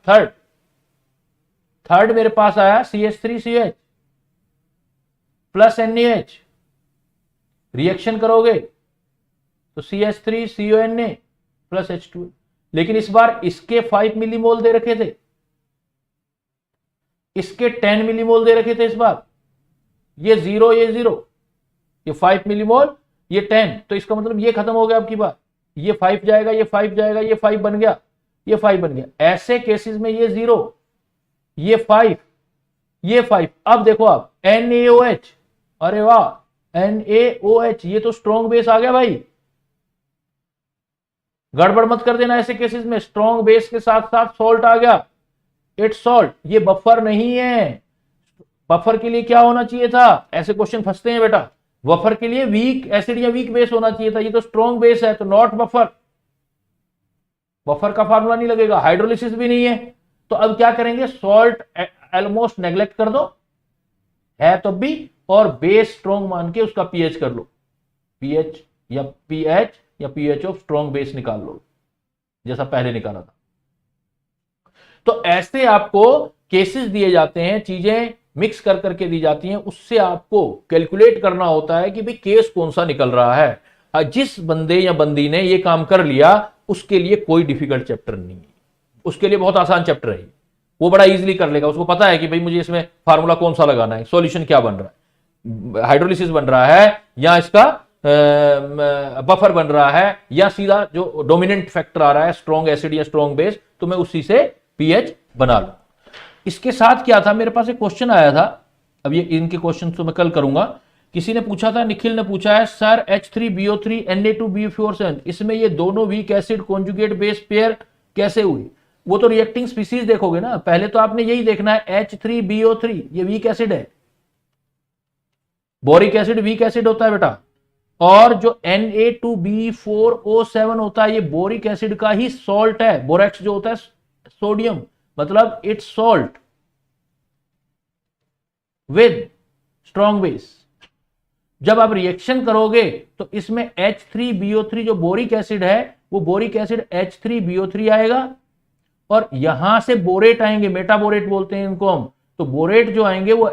थर्ड मेरे पास आया CH3COH प्लस NaOH, रिएक्शन करोगे तो CH3CONa प्लस H2। लेकिन इस बार इसके 5 मिलीमोल दे रखे थे, इसके 10 मिलीमोल दे रखे थे इस बार, ये 0 ये 0, ये 5 मिलीमोल ये 10, तो इसका मतलब ये खत्म हो गया आपकी बात, ये 5 जाएगा, ये 5 जाएगा, ये 5 बन गया, ये 5 बन गया। ऐसे केसेस में ये 0 ये 5 ये 5। अब देखो आप NaOH, अरे वाह NaOH, ये तो स्ट्रॉन्ग बेस आ गया भाई, गड़बड़ मत कर देना ऐसे केसेस में, स्ट्रॉन्ग बेस के साथ साथ सॉल्ट आ गया, इट्स सॉल्ट। ये बफर नहीं है, बफर के लिए क्या होना चाहिए था, ऐसे क्वेश्चन फंसते हैं बेटा, बफर के लिए वीक एसिड या वीक बेस होना चाहिए था, ये तो स्ट्रॉन्ग बेस है तो नॉट बफर, बफर का फार्मूला नहीं लगेगा, हाइड्रोलिसिस भी नहीं है। तो अब क्या करेंगे, सॉल्ट ऑलमोस्ट नेग्लेक्ट कर दो है तो भी, और बेस स्ट्रॉन्ग मान के उसका पीएच कर लो, पीएच या पीएच ऑफ स्ट्रॉन्ग बेस निकाल लो जैसा पहले निकाला था। तो ऐसे आपको केसेस दिए जाते हैं, चीजें मिक्स कर करके दी जाती हैं, उससे आपको कैलकुलेट करना होता है कि भाई केस कौन सा निकल रहा है। जिस बंदे या बंदी ने ये काम कर लिया उसके लिए कोई डिफिकल्ट चैप्टर नहीं है, उसके लिए बहुत आसान चैप्टर है, वो बड़ा इजीली कर लेगा। उसको पता है कि भाई मुझे इसमें फार्मूला कौन सा लगाना है, सॉल्यूशन क्या बन रहा है, हाइड्रोलिसिस बन रहा है या इसका बफर बन रहा है या सीधा जो डोमिनेंट फैक्टर आ रहा है स्ट्रॉन्ग एसिड या स्ट्रॉन्ग बेस, तो मैं उसी से पीएच बना लूं। इसके साथ क्या था, मेरे पास एक क्वेश्चन आया था, अब ये इनके क्वेश्चन तो मैं कल करूंगा। किसी ने पूछा था, निखिल ने पूछा है, सर H3BO3 Na2BO4 इसमें ये दोनों weak acid conjugate base pair कैसे हुई। वो तो रिएक्टिंग स्पीसीज देखोगे ना, पहले तो आपने यही देखना है H3BO3 ये वीक एसिड है, बोरिक एसिड वीक एसिड होता है बेटा, और जो Na2B4O7 होता है ये बोरिक एसिड का ही सॉल्ट है। बोरेक्स जो होता है सोडियम, मतलब it's salt with strong base. जब आप रिएक्शन करोगे तो इसमें H3BO3 जो बोरिक एसिड है वो बोरिक एसिड H3BO3 आएगा, और यहां से बोरेट आएंगे, मेटाबोरेट बोलते हैं इनको हम। तो बोरेट जो आएंगे वो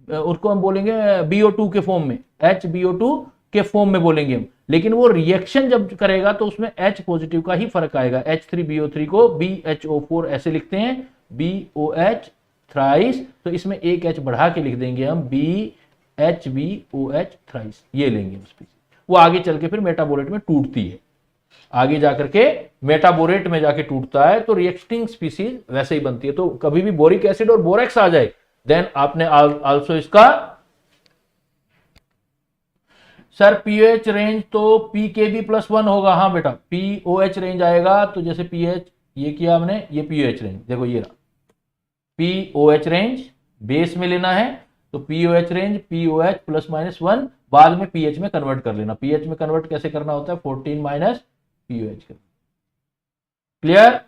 उसको हम बोलेंगे BO2 के फॉर्म में, HBO2 के फॉर्म में बोलेंगे हम। लेकिन वो रिएक्शन जब करेगा तो उसमें H पॉजिटिव का ही फर्क आएगा। H3BO3 को BHO4 ऐसे लिखते हैं, BOH थ्राइस, तो इसमें एक H बढ़ा के लिख देंगे हम, BHBOH थ्राइस, ये लेंगे उस पे। वो आगे चल के फिर मेटाबोरेट में टूटती है, आगे जाकर के मेटाबोरेट में जाके टूटता है, तो रिएक्टिंग स्पीसीज वैसे ही बनती है। तो कभी भी बोरिक एसिड और बोरेक्स आ जाए, देन आपने आल्सो इसका सर पीओएच रेंज तो pKb+1 होगा। हाँ बेटा, पीओएच रेंज आएगा, तो जैसे पीएच ये किया हमने, ये पीओएच रेंज देखो ये रहा, पीओएच रेंज बेस में लेना है, तो पीओएच रेंज पीओएच +-1, बाद में पीएच में कन्वर्ट कर लेना। पीएच में कन्वर्ट कैसे करना होता है, 14- पीओएच। क्लियर?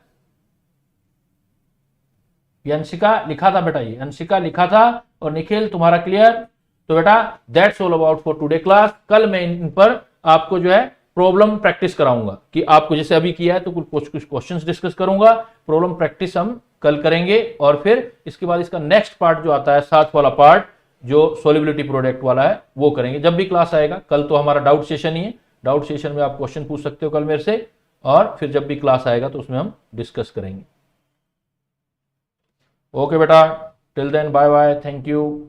ये अंशिका लिखा था बेटा, ये अंशिका लिखा था, और निखिल तुम्हारा क्लियर। तो बेटा that's all about for today class. कल मैं इन पर आपको जो है प्रॉब्लम प्रैक्टिस कराऊंगा, कि आपको जैसे अभी किया है तो कुछ क्वेश्चंस डिस्कस करूंगा, प्रॉब्लम प्रैक्टिस हम कल करेंगे। और फिर इसके बाद इसका नेक्स्ट पार्ट जो आता है, 7 वाला पार्ट जो सोलिबिलिटी प्रोडक्ट वाला है, वो करेंगे जब भी क्लास आएगा। कल तो हमारा डाउट सेशन ही है, डाउट सेशन में आप क्वेश्चन पूछ सकते हो कल मेरे से, और फिर जब भी क्लास आएगा तो उसमें हम डिस्कस करेंगे। ओके बेटा, till then bye bye, thank you.